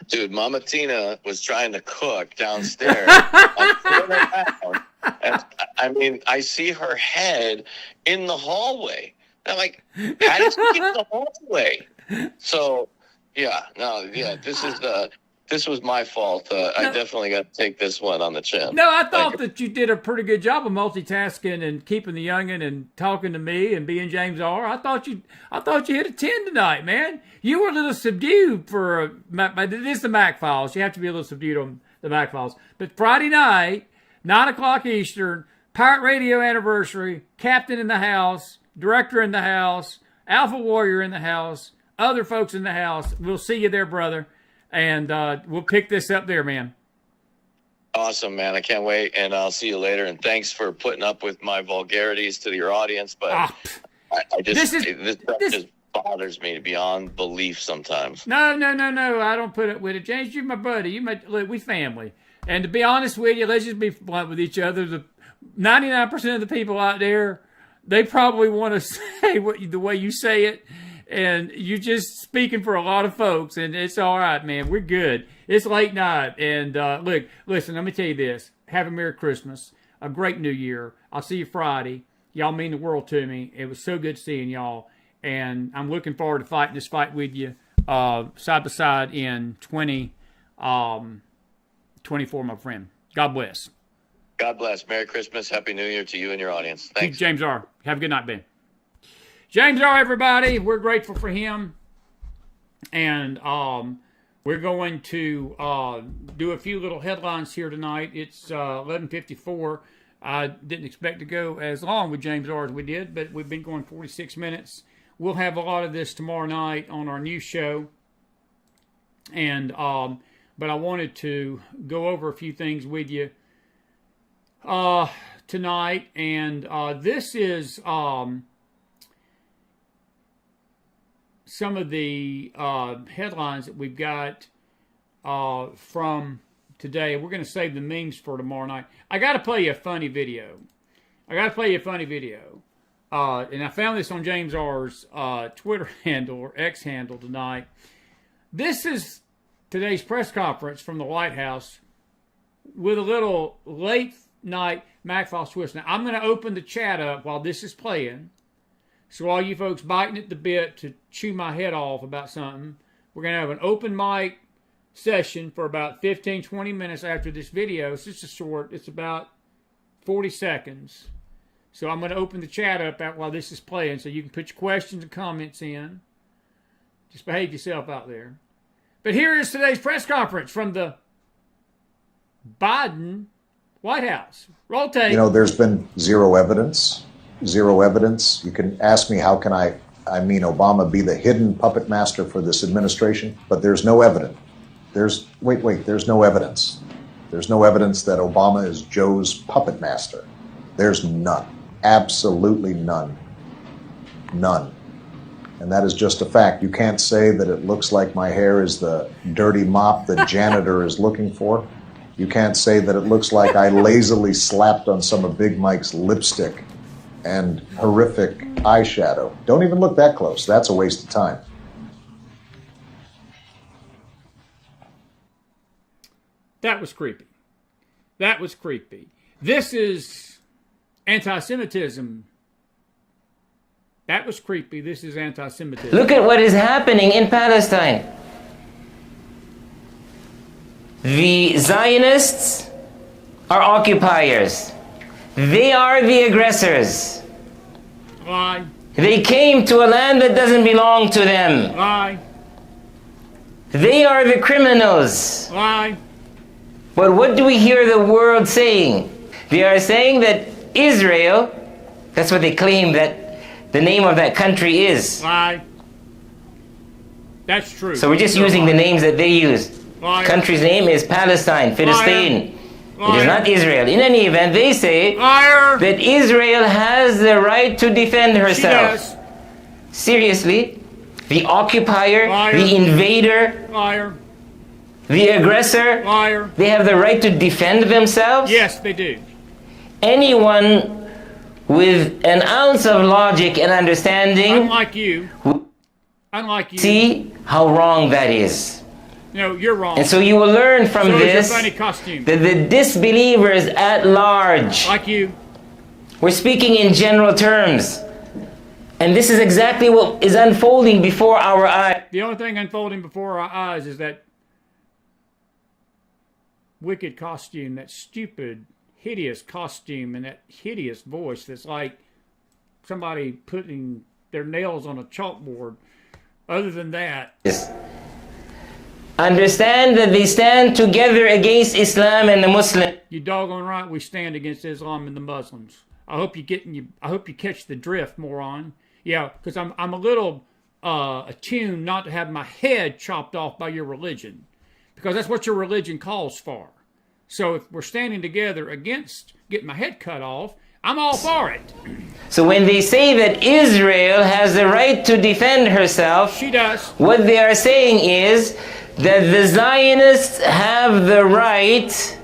Dude, Mama Tina was trying to cook downstairs. And, I mean, I see her head in the hallway. I'm like, how did she get in the hallway? So, this is This was my fault. I definitely got to take this one on the chin. No, I thought that you did a pretty good job of multitasking and keeping the youngin and talking to me and being James R. I thought you hit a 10 tonight, man. You were a little subdued for it is the Mac Files. You have to be a little subdued on the Mac Files. But Friday night, 9 o'clock Eastern, Pirate Radio anniversary, Captain in the house, Director in the house, Alpha Warrior in the house, other folks in the house. We'll see you there, brother. And we'll pick this up there, man. Awesome, man. I can't wait, and I'll see you later. And thanks for putting up with my vulgarities to your audience. But I just this just bothers me beyond belief sometimes. No. I don't put up with it. James, you're my buddy. Look, we family. And to be honest with you, let's just be blunt with each other. The 99% of the people out there, they probably want to say the way you say it. And you're just speaking for a lot of folks, and it's all right, man. We're good. It's late night, and listen, let me tell you this. Have a Merry Christmas, a great New Year. I'll see you Friday. Y'all mean the world to me. It was so good seeing y'all, and I'm looking forward to fighting this fight with you side by side in 2024, my friend. God bless. God bless. Merry Christmas. Happy New Year to you and your audience. Thanks. James R. Have a good night, Ben. James R., everybody, we're grateful for him, and we're going to do a few little headlines here tonight. It's 11:54. I didn't expect to go as long with James R. as we did, but we've been going 46 minutes. We'll have a lot of this tomorrow night on our new show, and but I wanted to go over a few things with you tonight, and this is some of the headlines that we've got from today. We're going to save the memes for tomorrow night. I got to play you a funny video. And I found this on James R.'s Twitter handle or X handle tonight. This is today's press conference from the White House with a little late night McFiles twist. Now, I'm going to open the chat up while this is playing. So all you folks biting at the bit to chew my head off about something, we're going to have an open mic session for about 15, 20 minutes after this video. It's just it's about 40 seconds. So I'm going to open the chat up while this is playing so you can put your questions and comments in. Just behave yourself out there. But here is today's press conference from the Biden White House. Roll tape. You know, there's been zero evidence. You can ask me how can Obama be the hidden puppet master for this administration, but there's no evidence. There's no evidence. There's no evidence that Obama is Joe's puppet master. There's none. Absolutely none. None. And that is just a fact. You can't say that it looks like my hair is the dirty mop the janitor is looking for. You can't say that it looks like I lazily slapped on some of Big Mike's lipstick and horrific eyeshadow. Don't even look that close. That's a waste of time. That was creepy. This is anti-Semitism. That was creepy. This is anti-Semitism. Look at what is happening in Palestine. The Zionists are occupiers. They are the aggressors. Lie. They came to a land that doesn't belong to them. Lie. They are the criminals. Lie. But what do we hear the world saying? They are saying that Israel, that's what they claim that the name of that country is. Lie. That's true. So we're just using the names that they use. Liar. Country's name is Palestine, Philistine. It is not Israel. In any event, they say Liar. that Israel has the right to defend herself. She does. Seriously? The occupier, Liar. the invader, Liar. the aggressor, Liar. they have the right to defend themselves? Yes, they do. Anyone with an ounce of logic and understanding Unlike you. see how wrong that is. No, you're wrong. And so you will learn from So is your this funny costume. that the disbelievers at large, Like you. we're speaking in general terms. And this is exactly what is unfolding before our eyes. The only thing unfolding before our eyes is that wicked costume, that stupid, hideous costume, and that hideous voice that's like somebody putting their nails on a chalkboard. Other than that, understand that they stand together against Islam and the Muslims. you doggone right we stand against Islam and the Muslims. I hope you catch the drift, moron. Yeah, because I'm a little attuned not to have my head chopped off by your religion, because that's what your religion calls for. So if we're standing together against getting my head cut off, I'm all for it. So when they say that Israel has the right to defend herself, She does. what they are saying is that the Zionists have the right.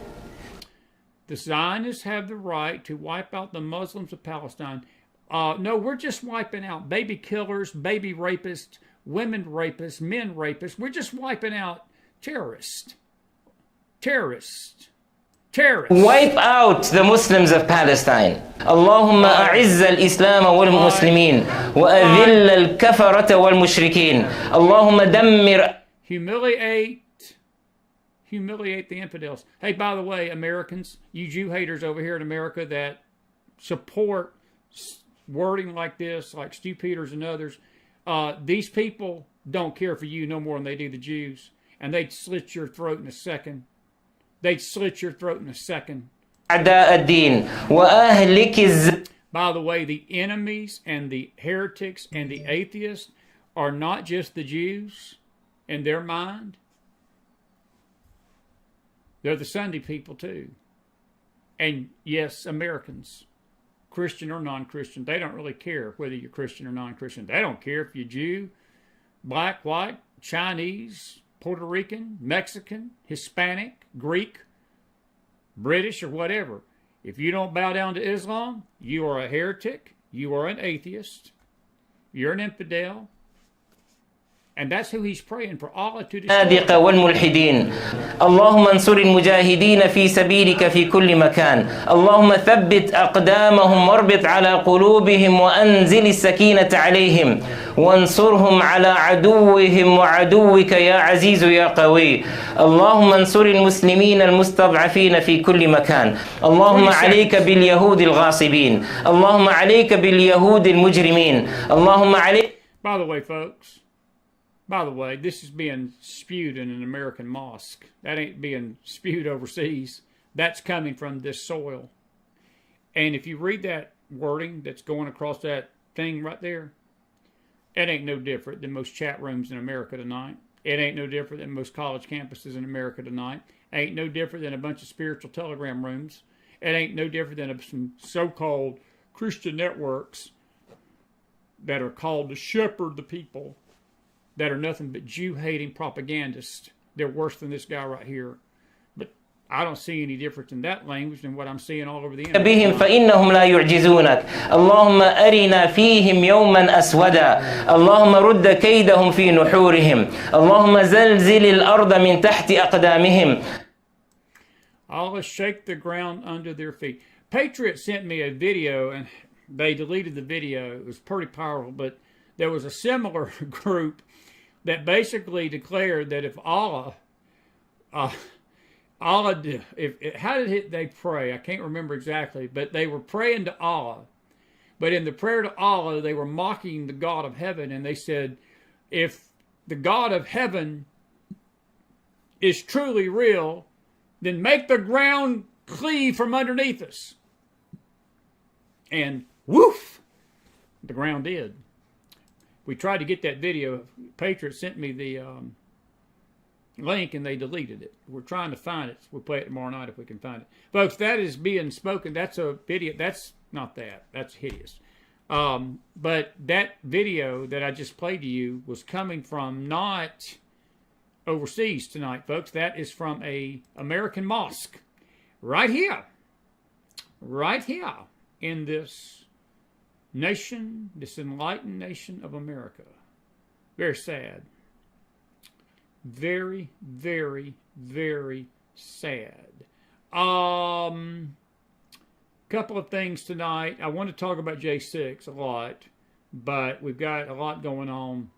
The Zionists have the right to wipe out the Muslims of Palestine. No, we're just wiping out baby killers, baby rapists, women rapists, men rapists. We're just wiping out terrorists. Terrorists. Terrorists. Wipe out the Muslims of Palestine. اللهم أعز الإسلام والمسلمين وأذل الكفرة والمشركين. اللهم دمر. Humiliate the infidels. Hey, by the way, Americans, you Jew haters over here in America that support wording like this, like Stu Peters and others, these people don't care for you no more than they do the Jews. And they'd slit your throat in a second. They'd slit your throat in a second. أعداء الدين وأهلك. By the way, the enemies and the heretics and the atheists are not just the Jews in their mind. They're the Sunday people too. And yes, Americans, Christian or non-Christian, they don't really care whether you're Christian or non-Christian. They don't care if you're Jew, black, white, Chinese, Puerto Rican, Mexican, Hispanic, Greek, British, or whatever. If you don't bow down to Islam, you are a heretic, you are an atheist, you're an infidel. And that's who he's praying for, Allah to destroy. والملحدين اللهم انصر المجاهدين في سبيلك في كل مكان اللهم ثبت أقدامهم واربط على قلوبهم وأنزل السكينة عليهم وانصرهم على عدوهم وعدوك يا عزيز يا قوي اللهم انصر المسلمين المستضعفين في كل مكان اللهم عليك باليهود الغاصبين اللهم عليك باليهود المجرمين اللهم عليك. By the way, folks, this is being spewed in an American mosque. That ain't being spewed overseas. That's coming from this soil. And if you read that wording that's going across that thing right there, it ain't no different than most chat rooms in America tonight. It ain't no different than most college campuses in America tonight. It ain't no different than a bunch of spiritual telegram rooms. It ain't no different than some so-called Christian networks that are called to shepherd the people, that are nothing but Jew-hating propagandists. They're worse than this guy right here. But I don't see any difference in that language than what I'm seeing all over the internet. بهم فإنهم لا يعجزونك اللهم أرنا فيهم يوما أسودا اللهم رد كيدهم في نحورهم اللهم زلزل الأرض من تحت أقدامهم. Allah shake the ground under their feet. Patriot sent me a video, and they deleted the video. It was pretty powerful, but there was a similar group that basically declared that if Allah, how did they pray? I can't remember exactly, but they were praying to Allah. But in the prayer to Allah, they were mocking the God of heaven, and they said, if the God of heaven is truly real, then make the ground cleave from underneath us. And woof, the ground did. We tried to get that video. Patriot sent me the link, and they deleted it. We're trying to find it. We'll play it tomorrow night if we can find it. Folks, that is being spoken. That's a video. That's not that. That's hideous. But that video that I just played to you was coming from not overseas tonight, folks. That is from a American mosque right here in this nation, this enlightened nation of America. Very sad. Very, very, very sad. Couple of things tonight. I want to talk about J6 a lot, but we've got a lot going on.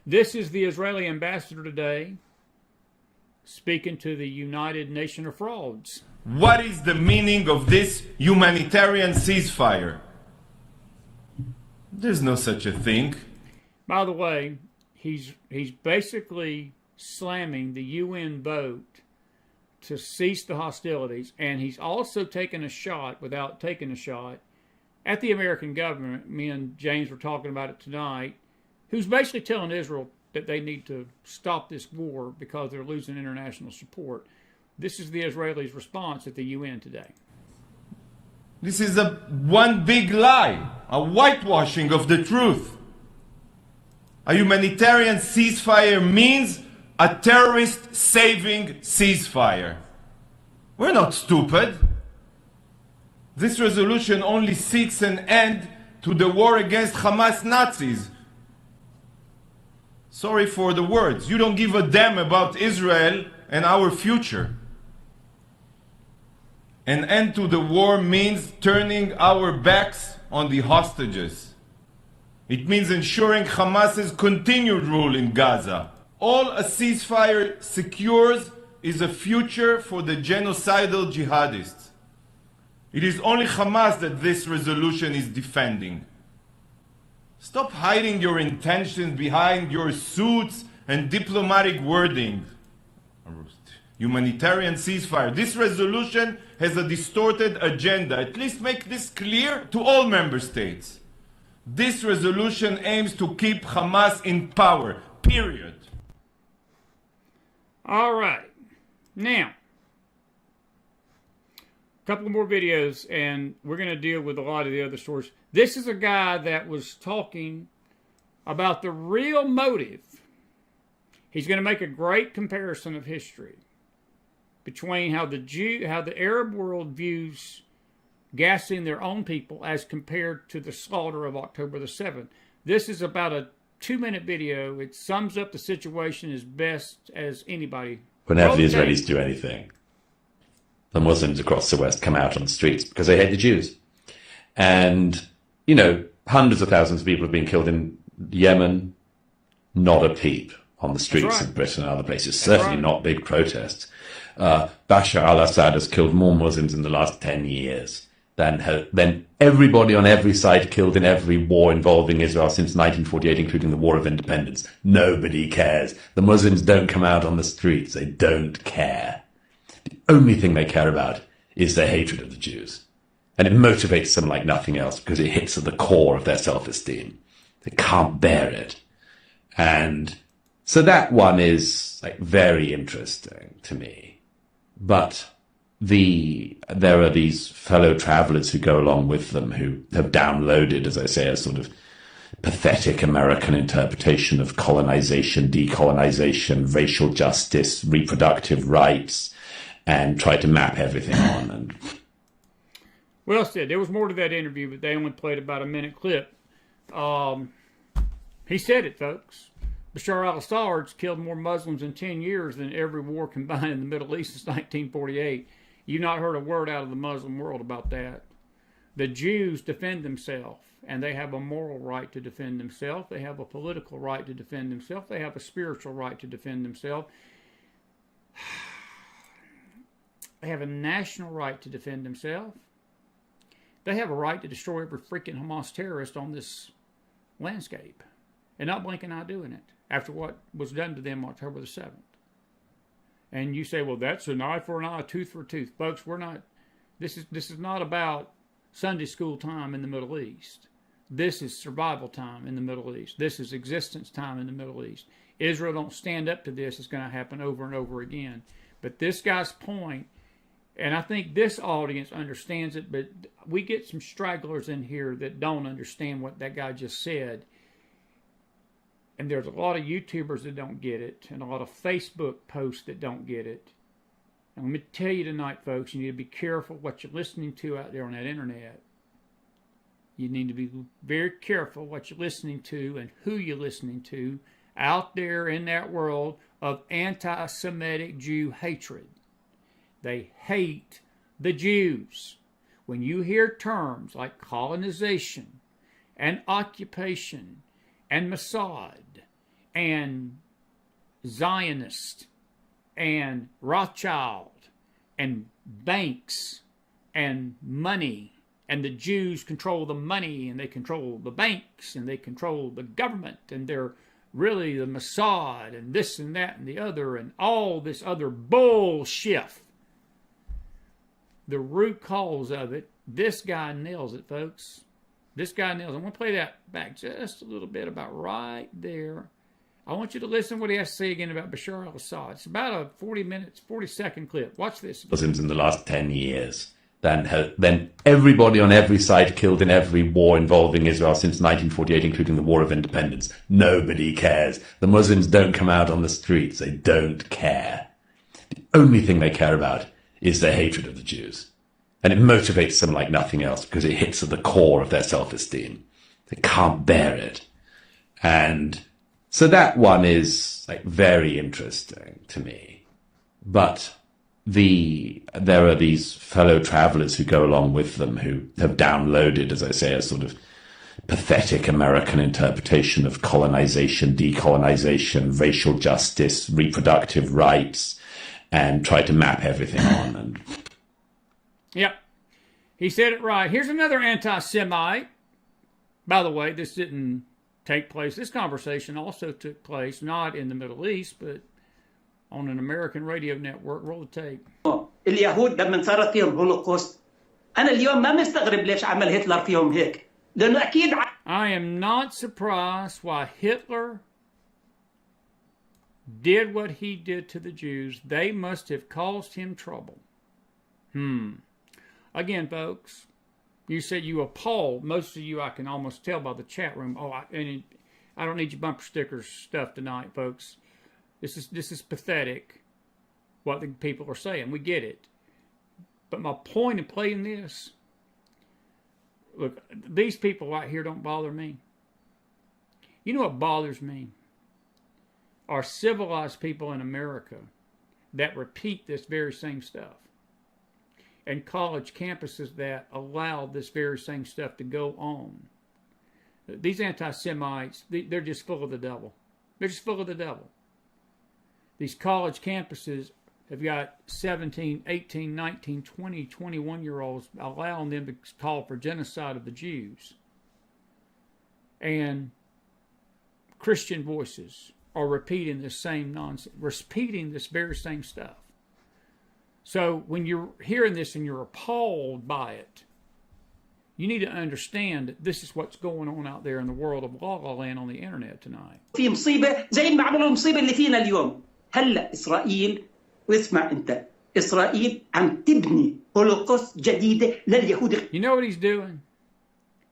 This is the Israeli ambassador today speaking to the United Nation of Frauds. What is the meaning of this humanitarian ceasefire? There's no such a thing. By the way, he's basically slamming the UN vote to cease the hostilities, and he's also taking a shot, without taking a shot, at the American government. Me and James were talking about it tonight, who's basically telling Israel that they need to stop this war because they're losing international support. This is the Israelis' response at the UN today. This is one big lie, a whitewashing of the truth. A humanitarian ceasefire means a terrorist-saving ceasefire. We're not stupid. This resolution only seeks an end to the war against Hamas Nazis. Sorry for the words. You don't give a damn about Israel and our future. An end to the war means turning our backs on the hostages. It means ensuring Hamas's continued rule in Gaza. All a ceasefire secures is a future for the genocidal jihadists. It is only Hamas that this resolution is defending. Stop hiding your intentions behind your suits and diplomatic wording. Humanitarian ceasefire. This resolution has a distorted agenda. At least make this clear to all member states. This resolution aims to keep Hamas in power. Period. All right. Now, a couple more videos, and we're going to deal with a lot of the other stories. This is a guy that was talking about the real motive. He's going to make a great comparison of history between how the Arab world views gassing their own people as compared to the slaughter of October the 7th. This is about a 2-minute video. It sums up the situation as best as anybody. Whenever the Israelis do anything, the Muslims across the West come out on the streets because they hate the Jews. And, you know, hundreds of thousands of people have been killed in Yemen, not a peep on the streets of Britain and other places, certainly not big protests. Bashar al-Assad has killed more Muslims in the last 10 years than everybody on every side killed in every war involving Israel since 1948, including the War of Independence. Nobody cares. The Muslims don't come out on the streets. They don't care. The only thing they care about is their hatred of the Jews. And it motivates them like nothing else because it hits at the core of their self-esteem. They can't bear it. And so that one is like very interesting to me. But there are these fellow travelers who go along with them who have downloaded, as I say, a sort of pathetic American interpretation of colonization, decolonization, racial justice, reproductive rights, and try to map everything on. And well said. There was more to that interview, but they only played about a minute clip. He said it, folks. Bashar al-Assad's killed more Muslims in 10 years than every war combined in the Middle East since 1948. You've not heard a word out of the Muslim world about that. The Jews defend themselves, and they have a moral right to defend themselves. They have a political right to defend themselves. They have a spiritual right to defend themselves. They have a national right to defend themselves. They have a right to destroy every freaking Hamas terrorist on this landscape and not blink an eye doing it after what was done to them October the 7th. And you say, well, that's an eye for an eye, a tooth for a tooth. Folks, we're not, this is not about Sunday school time in the Middle East. This is survival time in the Middle East. This is existence time in the Middle East. Israel don't stand up to this. It's going to happen over and over again. But this guy's point, and I think this audience understands it, but we get some stragglers in here that don't understand what that guy just said. And there's a lot of YouTubers that don't get it, and a lot of Facebook posts that don't get it. And let me tell you tonight, folks, you need to be careful what you're listening to out there on that internet. You need to be very careful what you're listening to and who you're listening to out there in that world of anti-Semitic Jew hatred. They hate the Jews. When you hear terms like colonization and occupation and Mossad and Zionist and Rothschild and banks and money, and the Jews control the money, and they control the banks, and they control the government, and they're really the Mossad, and this and that and the other, and all this other bullshit. The root cause of it, this guy nails it, folks. This guy nails it. I'm going to play that back just a little bit, about right there. I want you to listen to what he has to say again about Bashar al-Assad. It's about a 40-second clip. Watch this. Muslims in the last 10 years than everybody on every side killed in every war involving Israel since 1948, including the War of Independence. Nobody cares. The Muslims don't come out on the streets. They don't care. The only thing they care about is their hatred of the Jews. And it motivates them like nothing else because it hits at the core of their self-esteem. They can't bear it. And so that one is like very interesting to me. But there are these fellow travelers who go along with them who have downloaded, as I say, a sort of pathetic American interpretation of colonization, decolonization, racial justice, reproductive rights, and try to map everything on. And yep. He said it right. Here's another anti-Semite. By the way, this didn't take place. This conversation also took place not in the Middle East, but on an American radio network. Roll the tape. اليهود لما صارت فيهم هولوكوست أنا اليوم ما مستغرب ليش عمل هتلر فيهم هيك لأنه أكيد I am not surprised why Hitler did what he did to the Jews. They must have caused him trouble. Again, folks, you said you appalled. Most of you, I can almost tell by the chat room. I don't need your bumper stickers stuff tonight, folks. This is pathetic, what the people are saying. We get it. But my point in playing this, look, these people right here don't bother me. You know what bothers me? Are civilized people in America that repeat this very same stuff. And college campuses that allow this very same stuff to go on. These anti-Semites, they're just full of the devil. They're just full of the devil. These college campuses have got 17, 18, 19, 20, 21-year-olds, allowing them to call for genocide of the Jews. And Christian voices are repeating this same nonsense, repeating this very same stuff. So when you're hearing this and you're appalled by it, you need to understand that this is what's going on out there in the world of La La Land on the internet tonight. في مصيبة زي ما عملوا المصيبة اللي فينا اليوم. هلا إسرائيل واسمع أنت إسرائيل عم تبني هولوكوست جديدة لليهود. You know what he's doing?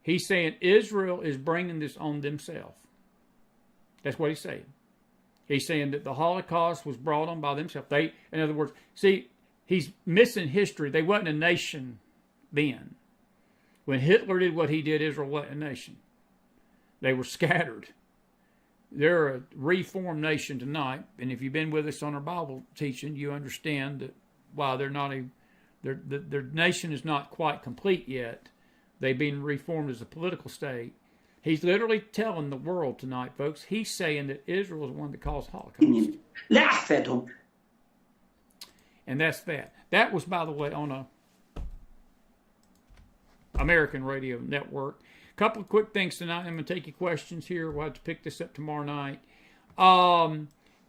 He's saying Israel is bringing this on themselves. That's what he's saying. He's saying that the Holocaust was brought on by themselves. In other words, see, he's missing history. They wasn't a nation then. When Hitler did what he did, Israel wasn't a nation. They were scattered. They're a reformed nation tonight, and if you've been with us on our Bible teaching, you understand that while they're not their nation is not quite complete yet, they've been reformed as a political state. He's literally telling the world tonight, folks, he's saying that Israel is one that caused Holocaust. And that's that. That was, by the way, on a American radio network. A couple of quick things tonight. I'm going to take your questions here. We'll have to pick this up tomorrow night.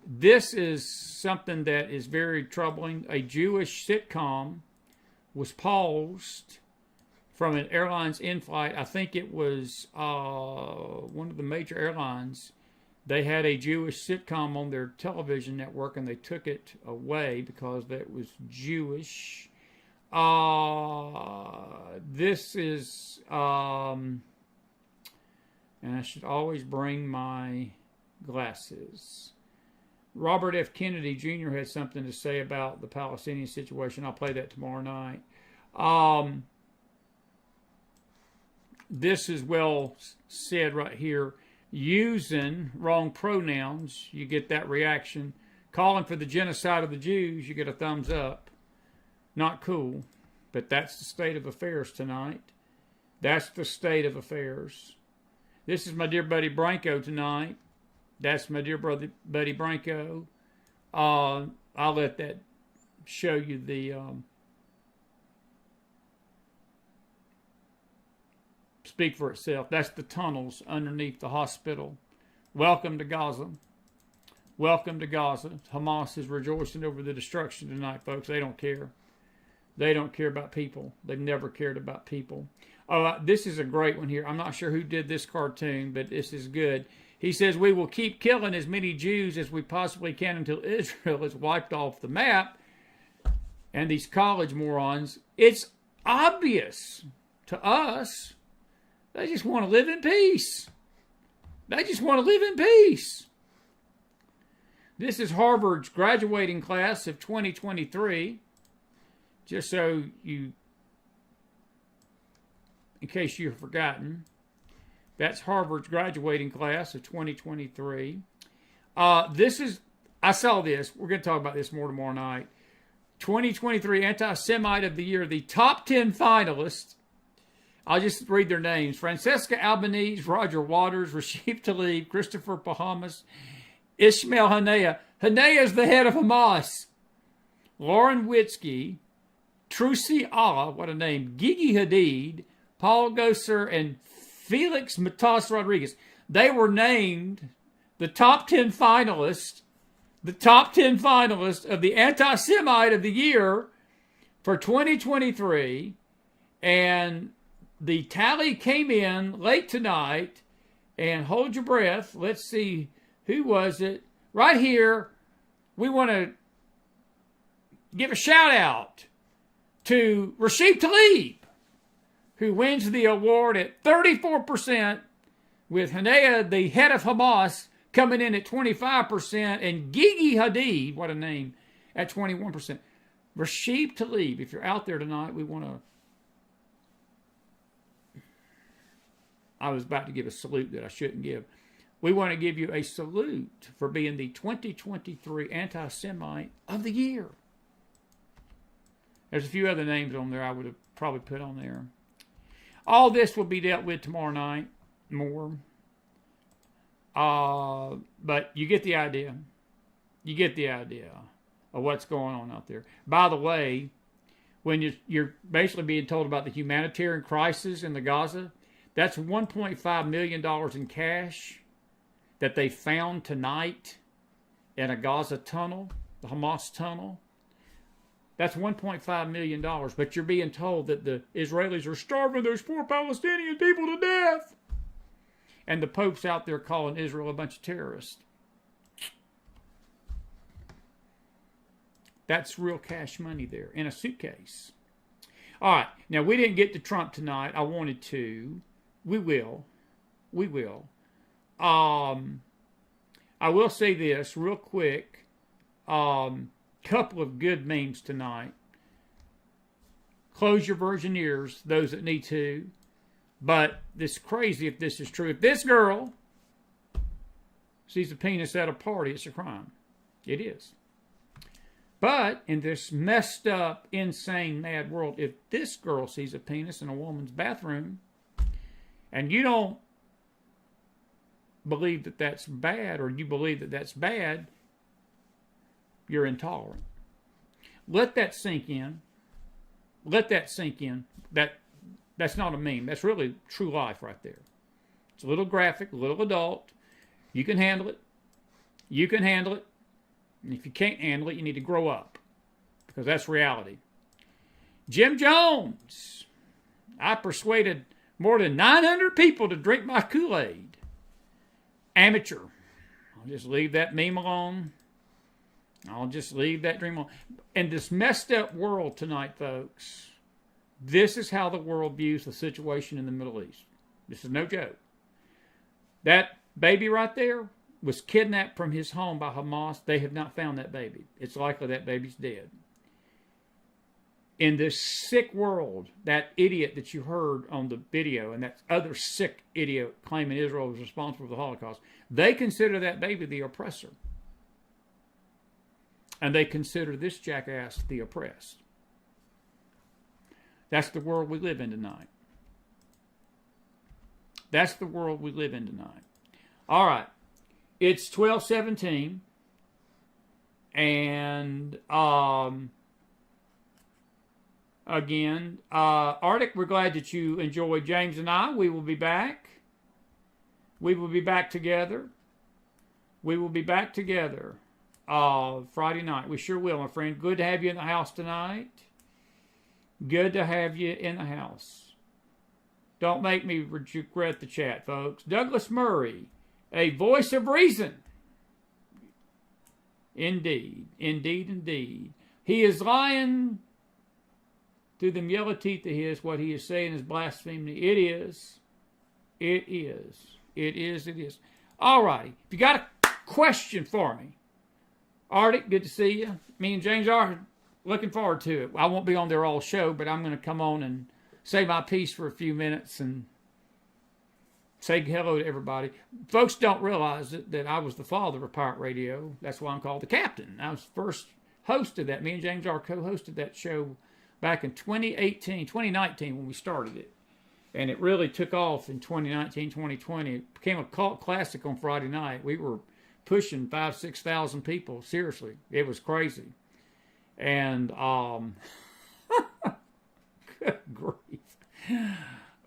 This is something that is very troubling. A Jewish sitcom was paused from an airline's in-flight. I think it was one of the major airlines. They had a Jewish sitcom on their television network, and they took it away because that was Jewish. This is, and I should always bring my glasses. Robert F. Kennedy Jr. had something to say about the Palestinian situation. I'll play that tomorrow night. This is well said right here. Using wrong pronouns, you get that reaction. Calling for the genocide of the Jews, you get a thumbs up. Not cool, but that's the state of affairs tonight. That's the state of affairs. This is my dear buddy Branko tonight. That's my dear buddy Branko. I'll let that show you the speak for itself. That's the tunnels underneath the hospital. Welcome to Gaza. Welcome to Gaza. Hamas is rejoicing over the destruction tonight, folks. They don't care. They don't care about people. They've never cared about people. This is a great one here. I'm not sure who did this cartoon, but this is good. He says, we will keep killing as many Jews as we possibly can until Israel is wiped off the map. And these college morons, it's obvious to us, they just want to live in peace. They just want to live in peace. This is Harvard's graduating class of 2023. Just so you, in case you've forgotten, that's Harvard's graduating class of 2023. I saw this. We're going to talk about this more tomorrow night. 2023 Anti-Semite of the Year, the top 10 finalists. I'll just read their names. Francesca Albanese, Roger Waters, Rashid Tlaib, Christopher Bahamas, Ishmael Haniyeh. Haniyeh is the head of Hamas. Lauren Witzke, Trucy Allah, what a name, Gigi Hadid, Paul Gosar, and Felix Matas Rodriguez. They were named the top 10 finalists, of the Anti-Semite of the Year for 2023. And the tally came in late tonight. And hold your breath. Let's see, who was it? Right here, we want to give a shout out to Rashid Tlaib, who wins the award at 34%, with Haniyeh, the head of Hamas, coming in at 25%, and Gigi Hadid, what a name, at 21%. Rashid Tlaib, if you're out there tonight, we want to... I was about to give a salute that I shouldn't give. We want to give you a salute for being the 2023 Anti-Semite of the Year. There's a few other names on there I would have probably put on there. All this will be dealt with tomorrow night, more. But you get the idea. You get the idea of what's going on out there. By the way, when you're basically being told about the humanitarian crisis in the Gaza, that's $1.5 million in cash that they found tonight in a Gaza tunnel, the Hamas tunnel. That's $1.5 million. But you're being told that the Israelis are starving those poor Palestinian people to death. And the Pope's out there calling Israel a bunch of terrorists. That's real cash money there in a suitcase. All right. Now, we didn't get to Trump tonight. I wanted to. We will. We will. I will say this real quick. Couple of good memes tonight. Close your virgin ears, those that need to. But it's crazy if this is true. If this girl sees a penis at a party, it's a crime. It is. But in this messed up, insane, mad world, if this girl sees a penis in a woman's bathroom, and you don't believe that that's bad, or you believe that that's bad, you're intolerant. Let that sink in. Let that sink in. That's not a meme. That's really true life right there. It's a little graphic, a little adult. You can handle it. You can handle it. And if you can't handle it, you need to grow up. Because that's reality. Jim Jones. I persuaded more than 900 people to drink my Kool-Aid. Amateur. I'll just leave that meme alone. I'll just leave that dream alone. In this messed up world tonight, folks, this is how the world views the situation in the Middle East. This is no joke. That baby right there was kidnapped from his home by Hamas. They have not found that baby. It's likely that baby's dead. In this sick world, that idiot that you heard on the video and that other sick idiot claiming Israel was responsible for the Holocaust, they consider that baby the oppressor. And they consider this jackass the oppressed. That's the world we live in tonight. That's the world we live in tonight. All right. It's 12:17. And again, Arctic, we're glad that you enjoyed James and I. We will be back. We will be back together. We will be back together Friday night. We sure will, my friend. Good to have you in the house tonight. Good to have you in the house. Don't make me regret the chat, folks. Douglas Murray, a voice of reason. Indeed, indeed, indeed. He is lying through them yellow teeth of his. What he is saying is blasphemy. It is. It is. It is. It is. All right. If you got a question for me, Arctic, good to see you. Me and James are looking forward to it. I won't be on there all show, but I'm going to come on and say my piece for a few minutes and say hello to everybody. Folks don't realize that I was the father of pirate radio. That's why I'm called the captain. I was the first host of that. Me and James R. co-hosted that show back in 2019 when we started it. And it really took off in 2019, 2020. It became a cult classic on Friday night. We were pushing 5,000, 6,000 people. Seriously. It was crazy. And, good grief.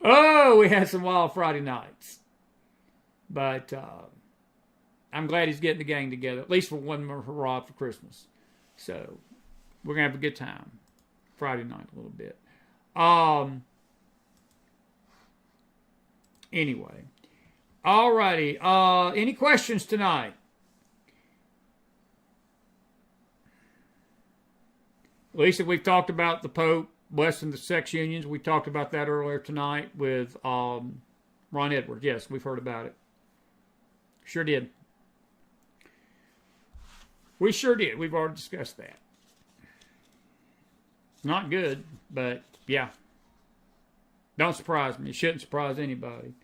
Oh, we had some wild Friday nights. But I'm glad he's getting the gang together, at least for one more hurrah for Christmas. So we're going to have a good time Friday night a little bit. Anyway. All righty. Any questions tonight? Lisa, we've talked about the Pope blessing the sex unions. We talked about that earlier tonight with Ron Edwards. Yes, we've heard about it. Sure did. We sure did. We've already discussed that. Not good, but yeah. Don't surprise me. It shouldn't surprise anybody.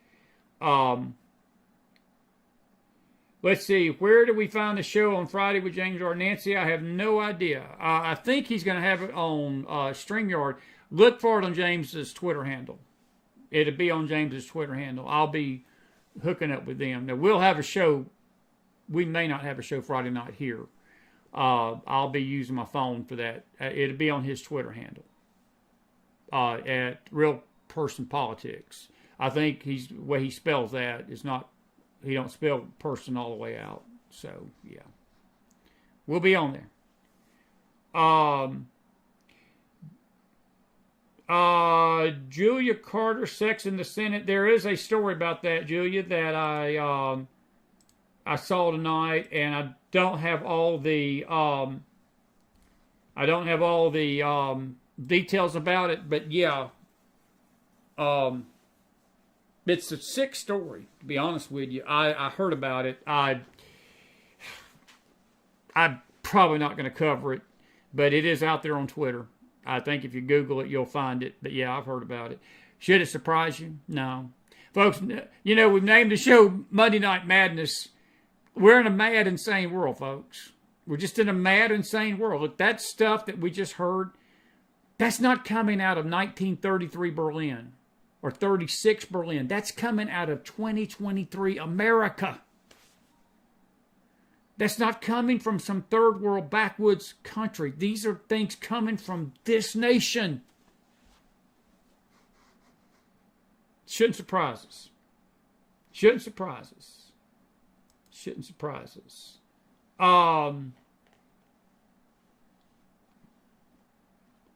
Let's see. Where do we find the show on Friday with James or Nancy? I have no idea. I think he's going to have it on StreamYard. Look for it on James's Twitter handle. It'll be on James's Twitter handle. I'll be hooking up with them. Now, we'll have a show. We may not have a show Friday night here. I'll be using my phone for that. It'll be on his Twitter handle at Real Person Politics. I think the way he spells that is not, he don't spell person all the way out. So, yeah. We'll be on there. Julia Carter, sex in the Senate. There is a story about that, Julia, that I saw tonight, and I don't have all the details about it, but yeah. It's a sick story, to be honest with you. I heard about it. I'm probably not going to cover it, but it is out there on Twitter. I think if you Google it, you'll find it. But yeah, I've heard about it. Should it surprise you? No. Folks, you know, we've named the show Monday Night Madness. We're in a mad, insane world, folks. We're just in a mad, insane world. Look, that stuff that we just heard, that's not coming out of 1933 Berlin. Or 36 Berlin. That's coming out of 2023 America. That's not coming from some third world backwoods country. These are things coming from this nation. Shouldn't surprise us. Shouldn't surprise us. Shouldn't surprise us.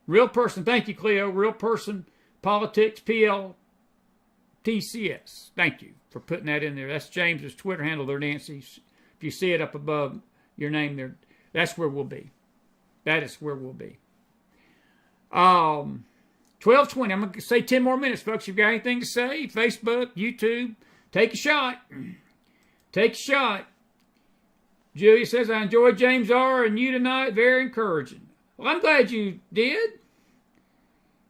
Real Person. Thank you, Cleo. Real Person Politics, PLTCS. Thank you for putting that in there. That's James's Twitter handle there, Nancy. If you see it up above your name there, that's where we'll be. That is where we'll be. 12:20. I'm going to say 10 more minutes, folks. If you've got anything to say, Facebook, YouTube, take a shot. Take a shot. Julia says, I enjoyed James R. and you tonight. Very encouraging. Well, I'm glad you did.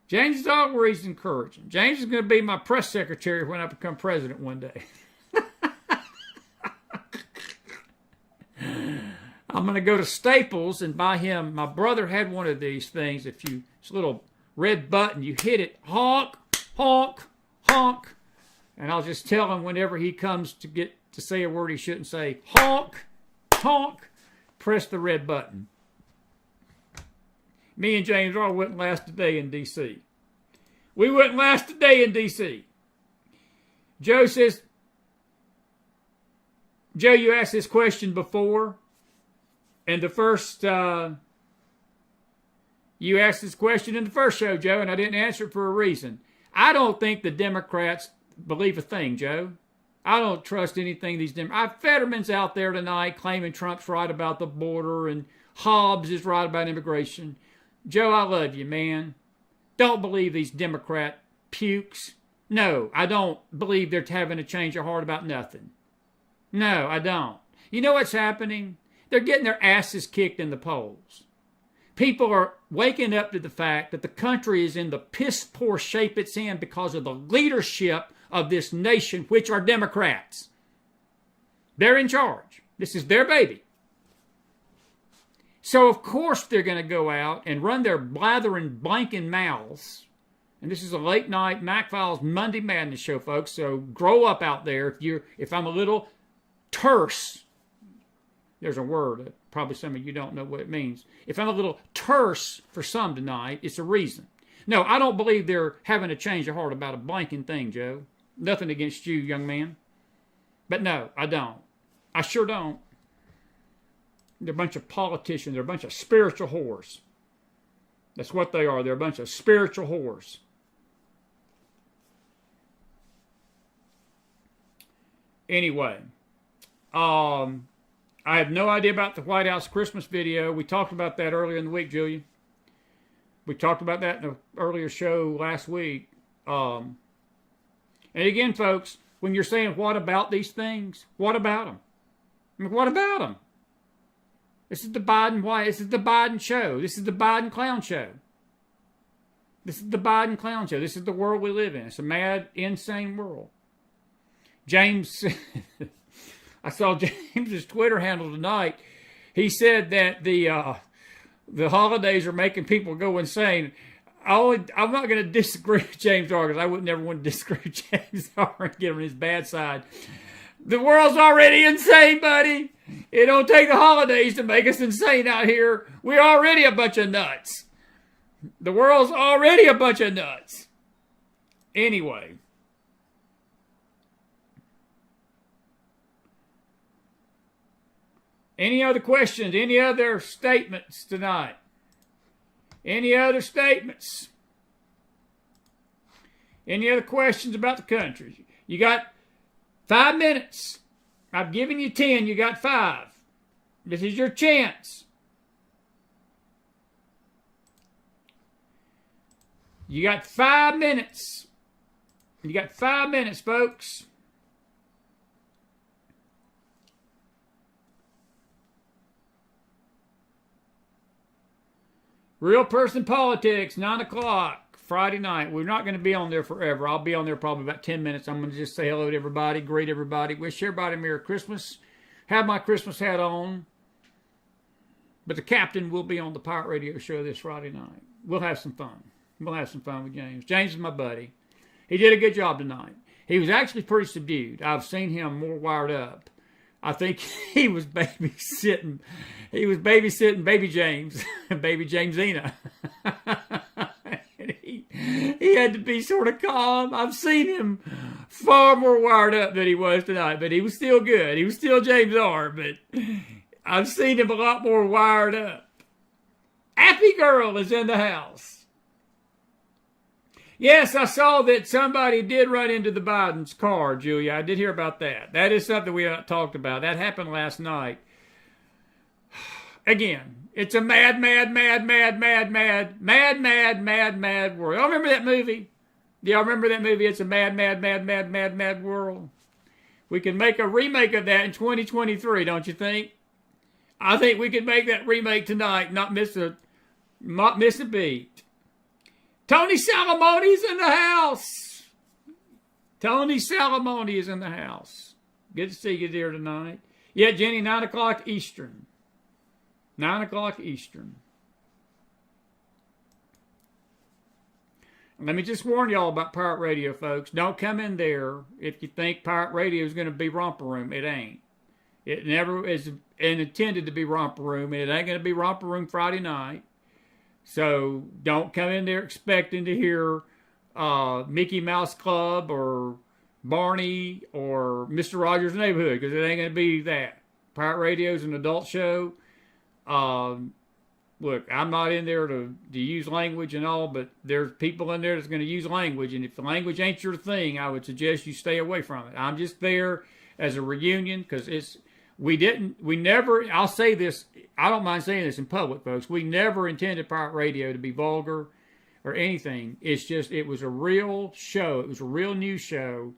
James is always encouraging. James is going to be my press secretary when I become president one day. I'm going to go to Staples and buy him. My brother had one of these things. It's a little red button. You hit it, honk, honk, honk. And I'll just tell him whenever he comes to say a word he shouldn't say, honk, honk. press the red button. Me and James Earl wouldn't last a day in D.C. We wouldn't last a day in D.C. Joe says, Joe, you asked this question before, and you asked this question in the first show, Joe, and I didn't answer it for a reason. I don't think the Democrats believe a thing, Joe. I don't trust anything these Democrats. Fetterman's out there tonight claiming Trump's right about the border and Hobbs is right about immigration. Joe, I love you, man. Don't believe these Democrat pukes. No, I don't believe they're having a change of heart about nothing. No, I don't. You know what's happening? They're getting their asses kicked in the polls. People are waking up to the fact that the country is in the piss-poor shape it's in because of the leadership of this nation, which are Democrats. They're in charge. This is their baby. So, of course, they're going to go out and run their blathering, blanking mouths. And this is a late night McFiles Monday Madness show, folks. So grow up out there. If I'm a little terse, there's a word that probably some of you don't know what it means. If I'm a little terse for some tonight, it's a reason. No, I don't believe they're having a change of heart about a blanking thing, Joe. Nothing against you, young man. But no, I don't. I sure don't. They're a bunch of politicians. They're a bunch of spiritual whores. That's what they are. They're a bunch of spiritual whores. Anyway, I have no idea about the White House Christmas video. We talked about that earlier in the week, Julia. We talked about that in an earlier show last week. And again, folks, when you're saying, what about these things? What about them? I mean, what about them? This is the Biden show. This is the Biden clown show. This is the Biden clown show. This is the world we live in. It's a mad, insane world. James, I saw James's Twitter handle tonight. He said that the holidays are making people go insane. I'm not going to disagree with James R. because I would never want to disagree with James R. and get him on his bad side. The world's already insane, buddy. It don't take the holidays to make us insane out here. We're already a bunch of nuts. The world's already a bunch of nuts. Anyway. Any other questions? Any other statements tonight? Any other statements? Any other questions about the country? You got 5 minutes. I've given you 10. You got 5. This is your chance. You got 5 minutes. You got 5 minutes, folks. Real Person Politics, 9 o'clock, Friday night. We're not going to be on there forever. I'll be on there probably about 10 minutes. I'm going to just say hello to everybody, greet everybody, wish everybody a Merry Christmas. Have my Christmas hat on. But the captain will be on the Pirate Radio show this Friday night. We'll have some fun. We'll have some fun with James. James is my buddy. He did a good job tonight. He was actually pretty subdued. I've seen him more wired up. I think he was babysitting. He was babysitting baby James, baby Jamesina. he had to be sort of calm. I've seen him far more wired up than he was tonight, but he was still good. He was still James R., but I've seen him a lot more wired up. Happy Girl is in the house. Yes, I saw that somebody did run into the Biden's car, Julia. I did hear about that. That is something we haven't talked about. That happened last night. Again, it's a mad world. Y'all remember that movie? Do y'all remember that movie? It's a mad world. We can make a remake of that in 2023, don't you think? I think we could make that remake tonight, not miss a beat. Tony Salamone is in the house. Tony Salamone is in the house. Good to see you there tonight. Yeah, Jenny, 9 o'clock Eastern. 9 o'clock Eastern. Let me just warn y'all about Pirate Radio, folks. Don't come in there if you think Pirate Radio is going to be romper room. It ain't. It never is intended to be Romper Room, and it ain't going to be Romper Room Friday night. So don't come in there expecting to hear Mickey Mouse Club or Barney or Mr. Rogers' Neighborhood, because it ain't going to be that. Pirate Radio is an adult show. Look, I'm not in there to use language and all, but there's people in there that's going to use language, and if the language ain't your thing, I would suggest you stay away from it. I'm just there as a reunion, because I'll say this, I don't mind saying this in public, folks, we never intended Pirate Radio to be vulgar or anything. It's just, it was a real show, it was a real news show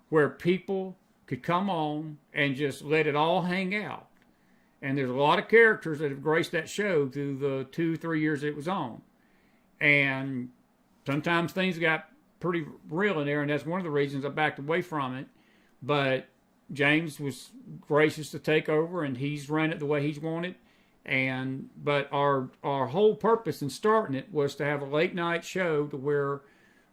where people could come on and just let it all hang out. And there's a lot of characters that have graced that show through the 2-3 years it was on. And sometimes things got pretty real in there, and that's one of the reasons I backed away from it. But James was gracious to take over, and he's run it the way he's wanted. But our whole purpose in starting it was to have a late night show to where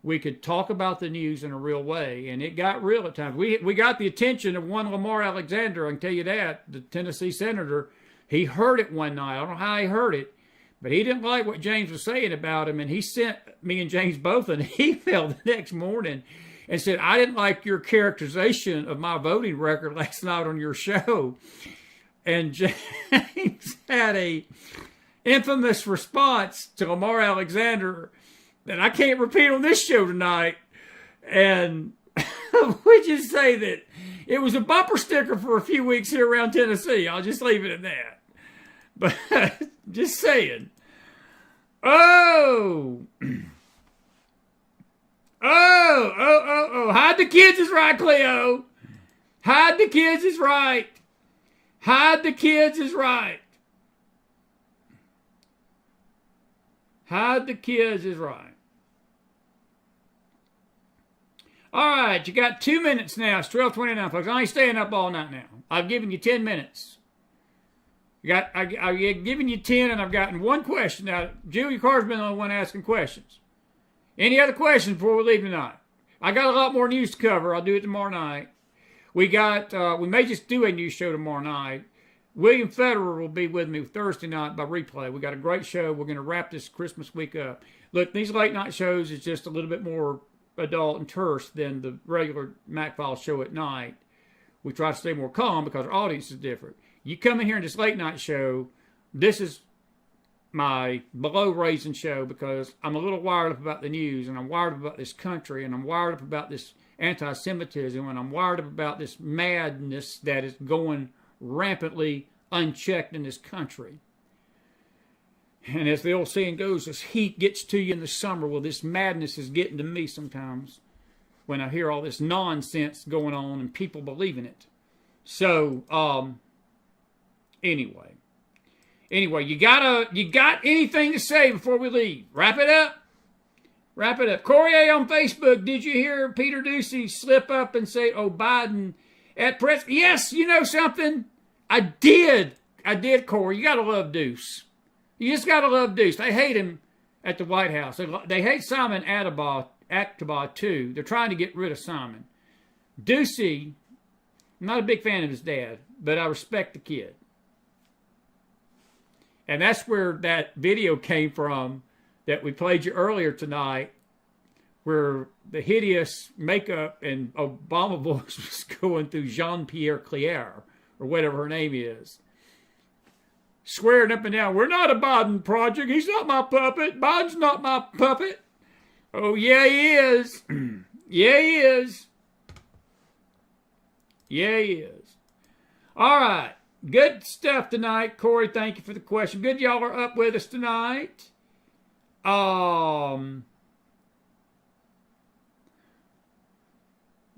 we could talk about the news in a real way, and it got real at times. We got the attention of one Lamar Alexander, I can tell you that, the Tennessee senator. He heard it one night. I don't know how he heard it, but he didn't like what James was saying about him, and he sent me and James both an email the next morning and said, I didn't like your characterization of my voting record last night on your show. And James had a infamous response to Lamar Alexander that I can't repeat on this show tonight. And we just say that it was a bumper sticker for a few weeks here around Tennessee. I'll just leave it at that. But just saying. Oh. Hide the kids is right, Cleo. Hide the kids is right. Hide the kids is right. Hide the kids is right. All right, you got 2 minutes now. It's 12:29, folks. I ain't staying up all night now. I've given you 10 minutes. I've given you 10, and I've gotten one question. Now, Julia Carr's been the only one asking questions. Any other questions before we leave tonight? I got a lot more news to cover. I'll do it tomorrow night. We may just do a news show tomorrow night. William Federer will be with me Thursday night by replay. We got a great show. We're going to wrap this Christmas week up. Look, these late night shows is just a little bit more adult and terse than the regular McFiles show at night. We try to stay more calm because our audience is different. You come in here in this late night show, this is my below raisin show because I'm a little wired up about the news, and I'm wired up about this country, and I'm wired up about this anti-Semitism, and I'm wired up about this madness that is going rampantly unchecked in this country. And as the old saying goes, this heat gets to you in the summer. Well, this madness is getting to me sometimes when I hear all this nonsense going on and people believing it. So, anyway, you got anything to say before we leave? Wrap it up. Corey on Facebook, did you hear Peter Ducey slip up and say, oh, Biden at press? Yes, you know something? I did, Corey. You got to love Deuce. You just got to love Deuce. They hate him at the White House. They hate Simon Attabaugh, too. They're trying to get rid of Simon. Ducey, I'm not a big fan of his dad, but I respect the kid. And that's where that video came from that we played you earlier tonight, where the hideous makeup and Obama voice was going through Jean-Pierre Claire, or whatever her name is. Swearing up and down, we're not a Biden project. He's not my puppet. Biden's not my puppet. Oh, yeah, he is. Yeah, he is. Yeah, he is. All right. Good stuff tonight. Corey, thank you for the question. Good y'all are up with us tonight.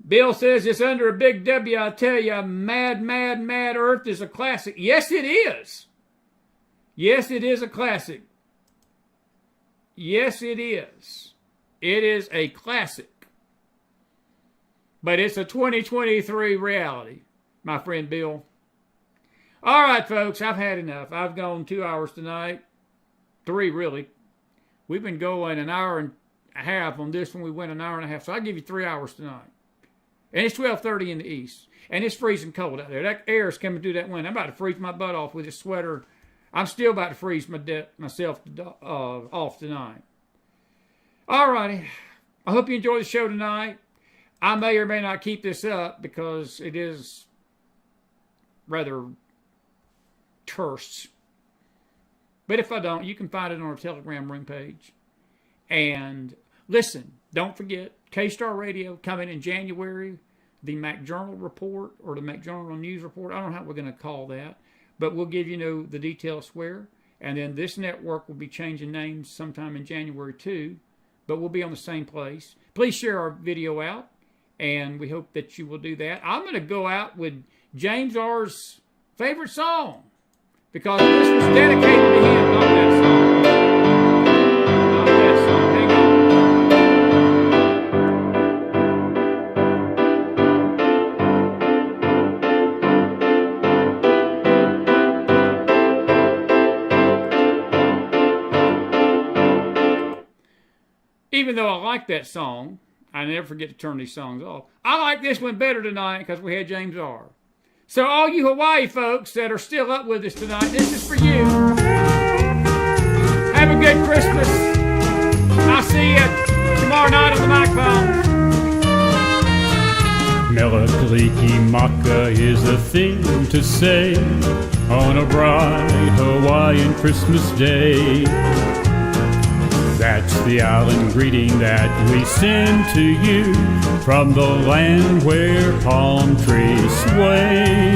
Bill says it's under a big W. I tell you, Mad Earth is a classic. Yes, it is. Yes, it is a classic. Yes, it is. It is a classic. But it's a 2023 reality, my friend Bill. All right, folks, I've had enough. I've gone 2 hours tonight. 3, really. We've been going an hour and a half on this one. We went an hour and a half. So I'll give you 3 hours tonight. And it's 12:30 in the east. And it's freezing cold out there. That air is coming through that window. I'm about to freeze my butt off with this sweater. I'm still about to freeze myself off tonight. All righty. I hope you enjoy the show tonight. I may or may not keep this up because it is rather terse. But if I don't, you can find it on our Telegram room page. And listen, don't forget, K-Star Radio coming in January, the McJournal Report or the McJournal News Report. I don't know how we're going to call that, but we'll give you the details where. And then this network will be changing names sometime in January too, but we'll be on the same place. Please share our video out, and we hope that you will do that. I'm going to go out with James R.'s favorite song, because this was dedicated to him, not that song. Not that song. Hang on. Even though I like that song, I never forget to turn these songs off. I like this one better tonight because we had James R. So all you Hawaii folks that are still up with us tonight, this is for you. Have a good Christmas. I'll see you tomorrow night on the microphone. Melakaliki Maka is the thing to say on a bright Hawaiian Christmas day. That's the island greeting that we send to you from the land where palm trees sway.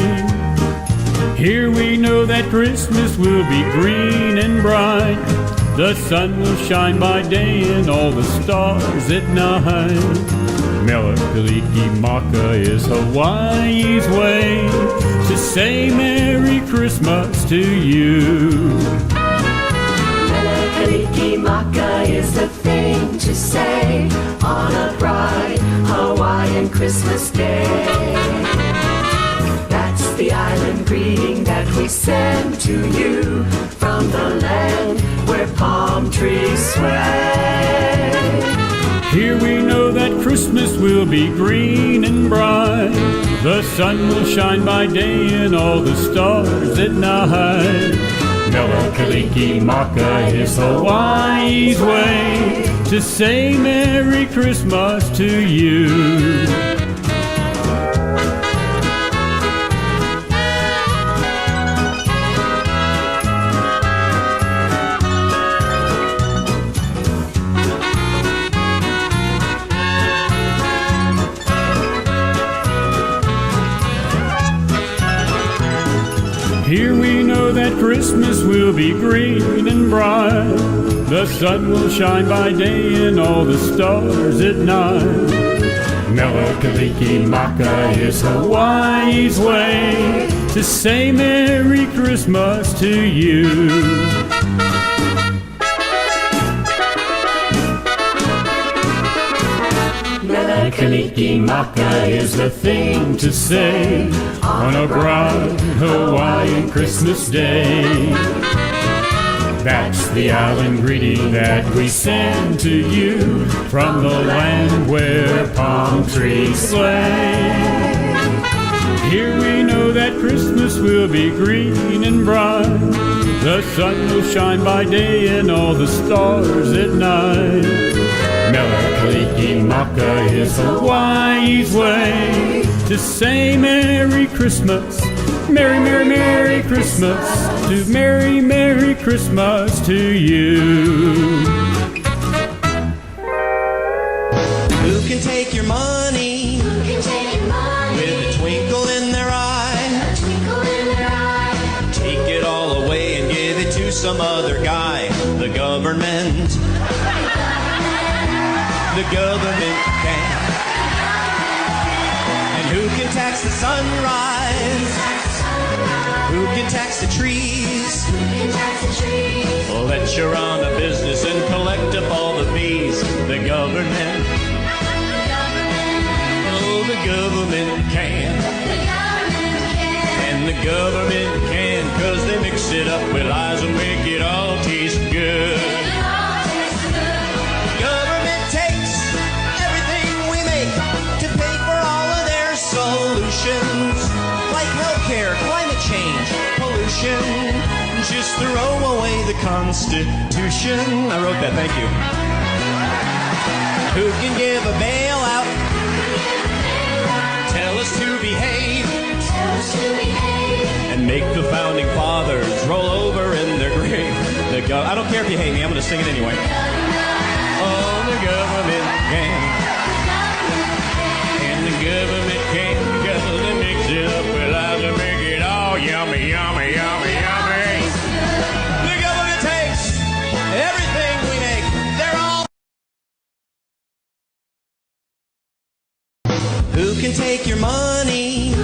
Here we know that Christmas will be green and bright. The sun will shine by day and all the stars at night. Melakaliki Maka is Hawaii's way to say Merry Christmas to you. Melakaliki Maka is the thing to say on a bright Hawaiian Christmas day. That's the island greeting that we send to you from the land where palm trees sway. Here we know that Christmas will be green and bright. The sun will shine by day and all the stars at night. Melakaliki Maka is Hawaii's way to say Merry Christmas to you. Here we know that Christmas will be green and bright. The sun will shine by day and all the stars at night. Melakaliki Maka is Hawaii's way to say Merry Christmas to you. Melakaliki Maka is the thing to say on a bright Hawaiian Christmas day. That's the island greeting that we send to you from the land where palm trees sway. Here we know that Christmas will be green and bright. The sun will shine by day and all the stars at night. Melakaliki Maka is Hawaii's way to say Merry Christmas, Merry, Merry, Merry Christmas, to Merry, Merry Christmas to you. Who can take your money? Who can take your money? With a twinkle in their eye. A twinkle in their eye. Take it all away and give it to some other guy. The government. The government can. And who can tax the sunrise? Who can tax the trees? Who can tax the trees? Let you run a business and collect up all the fees. The government. Oh, the government can. The government can. And the government can, 'cause they mix it up with lies and make it all taste good. It all tastes good. Government takes everything we make to pay for all of their pollution. Just throw away the Constitution. I wrote that, thank you. Who can give a bailout? Tell us to behave. And make the founding fathers roll over in their grave. I don't care if you hate me, I'm going to sing it anyway. Oh, the government can. And the government can, because they mix it up with lies and make it all yummy, yummy, yummy, yummy. The government takes everything we make. They're all. Who can take your money?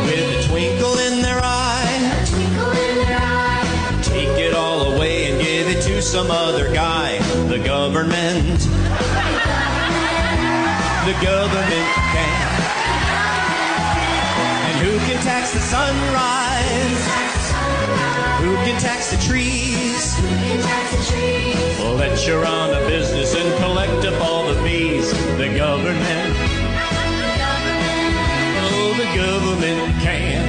With a twinkle in their eye. Take it all away and give it to some other guy. The government. The government can. And who can tax the sunrise? Who can tax the trees? Well, let you run a business and collect up all the fees. The government. Oh, the government can.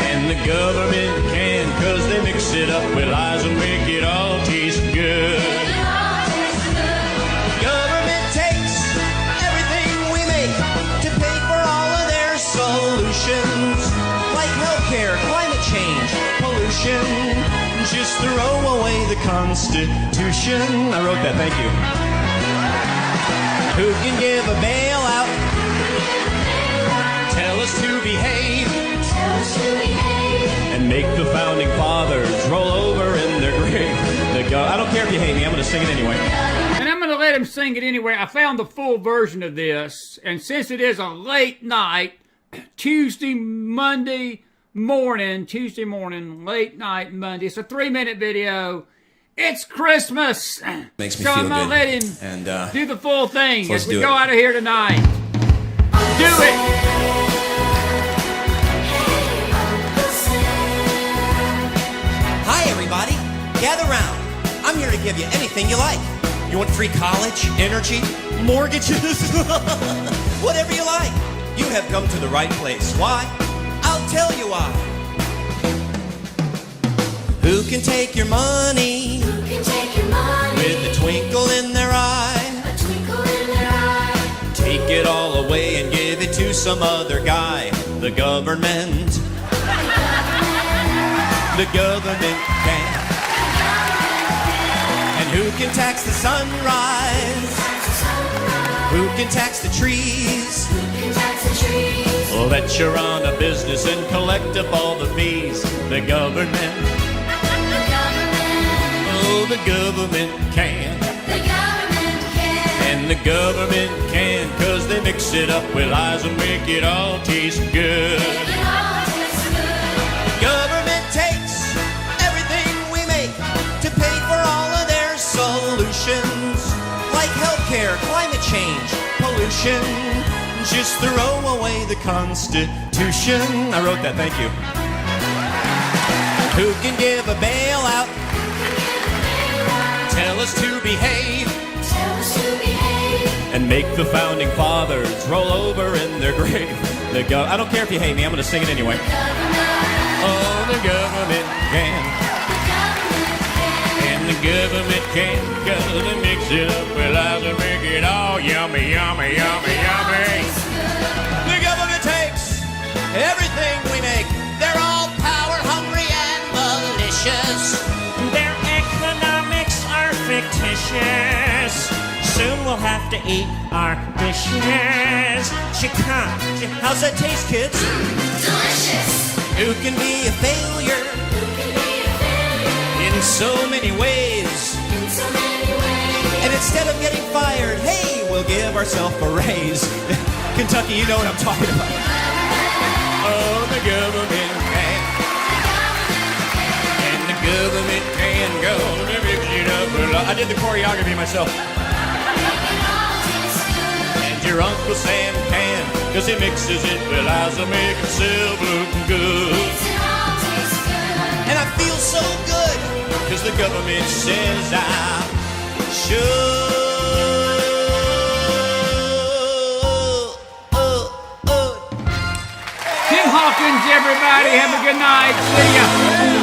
And the government can, cause they mix it up with lies and make it all taste good. Government takes everything we make to pay for all of their solutions, like healthcare, climate change, pollution. Just throw away the Constitution. I wrote that, thank you. Who can give a bailout? Tell us to behave. And make the founding fathers roll over in their grave. I don't care if you hate me, I'm going to sing it anyway. And I'm going to let him sing it anyway. I found the full version of this, and since it is a late night, Tuesday morning, late night Monday, it's a 3-minute video. It's Christmas. Makes me so feel I'm going to let him and, do the full thing let's as we do go it. out of here tonight. Do it. Hi, everybody. Gather round. I'm here to give you anything you like. You want free college, energy, mortgages, whatever you like. You have come to the right place. Why? I'll tell you why. Who can take your money? With a twinkle in their eye. Take it all away and give it to some other guy. The government. The government can. And who can tax the sunrise? Who can tax the trees? Well, let you run a business and collect up all the fees. The government. Oh, the government can. And the government can, cause they mix it up with lies and make it all taste good. Government takes everything we make to pay for all of their solutions, like healthcare, climate change, pollution. Just throw away the Constitution. I wrote that, thank you. Who can give a bailout? Tell us to behave. And make the founding fathers roll over in their grave. I don't care if you hate me, I'm going to sing it anyway. Oh, the government can. And the government can, cause they mix it up with lies and make it all yummy, yummy, yummy, yummy. The government takes everything we make. They're all power hungry and malicious. Their economics are fictitious. Soon we'll have to eat our dishes. Chicken. How's that taste, kids? Delicious. Who can be a failure? In so many ways. And instead of getting fired, hey, we'll give ourselves a raise. Kentucky, you know what I'm talking about. Oh, the government can. And the government can go to mix it up. I did the choreography myself. And your Uncle Sam can, cause he mixes it with lies to make himself look good. And I feel so good, cause the government says I should. Tim Hawkins, everybody. Have a good night. See ya.